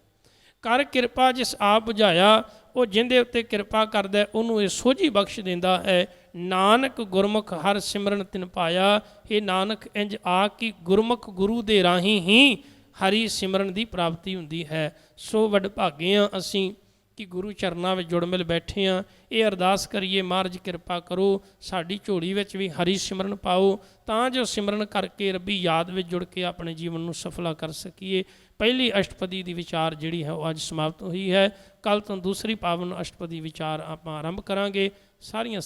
ਕਰ ਕਿਰਪਾ ਜਿਸ ਆਪ ਬੁਝਾਇਆ, ਉਹ ਜਿਹਦੇ ਉੱਤੇ ਕਿਰਪਾ ਕਰਦਾ ਉਹਨੂੰ ਇਹ ਸੋਝੀ ਬਖਸ਼ ਦਿੰਦਾ ਹੈ। ਨਾਨਕ ਗੁਰਮੁਖ ਹਰ ਸਿਮਰਨ ਤਿਨ ਪਾਇਆ। ਇਹ ਨਾਨਕ ਇੰਝ ਆ ਕਿ ਗੁਰਮੁਖ ਗੁਰੂ ਦੇ ਰਾਹੀਂ ਹੀ ਹਰੀ ਸਿਮਰਨ ਦੀ ਪ੍ਰਾਪਤੀ ਹੁੰਦੀ ਹੈ। ਸੋ ਵਡਭਾਗੇ ਹਾਂ ਅਸੀਂ ਕਿ ਗੁਰੂ ਚਰਨਾਂ ਵਿੱਚ ਜੁੜ ਮਿਲ ਬੈਠੇ ਹਾਂ। ਇਹ ਅਰਦਾਸ ਕਰੀਏ ਮਹਾਰਾਜ ਕਿਰਪਾ ਕਰੋ ਸਾਡੀ ਝੋਲੀ ਵਿੱਚ ਵੀ ਹਰੀ ਸਿਮਰਨ ਪਾਓ, ਤਾਂ ਜੋ ਸਿਮਰਨ ਕਰਕੇ ਰੱਬੀ ਯਾਦ ਵਿੱਚ ਜੁੜ ਕੇ ਆਪਣੇ ਜੀਵਨ ਨੂੰ ਸਫਲਾ ਕਰ ਸਕੀਏ। ਪਹਿਲੀ ਅਸ਼ਟਪਦੀ ਦੀ ਵਿਚਾਰ ਜਿਹੜੀ ਹੈ ਉਹ ਅੱਜ ਸਮਾਪਤ ਹੋਈ ਹੈ। ਕੱਲ੍ਹ ਤੋਂ ਦੂਸਰੀ ਪਾਵਨ ਅਸ਼ਟਪਦੀ ਵਿਚਾਰ ਆਪਾਂ ਆਰੰਭ ਕਰਾਂਗੇ। ਸਾਰੀਆਂ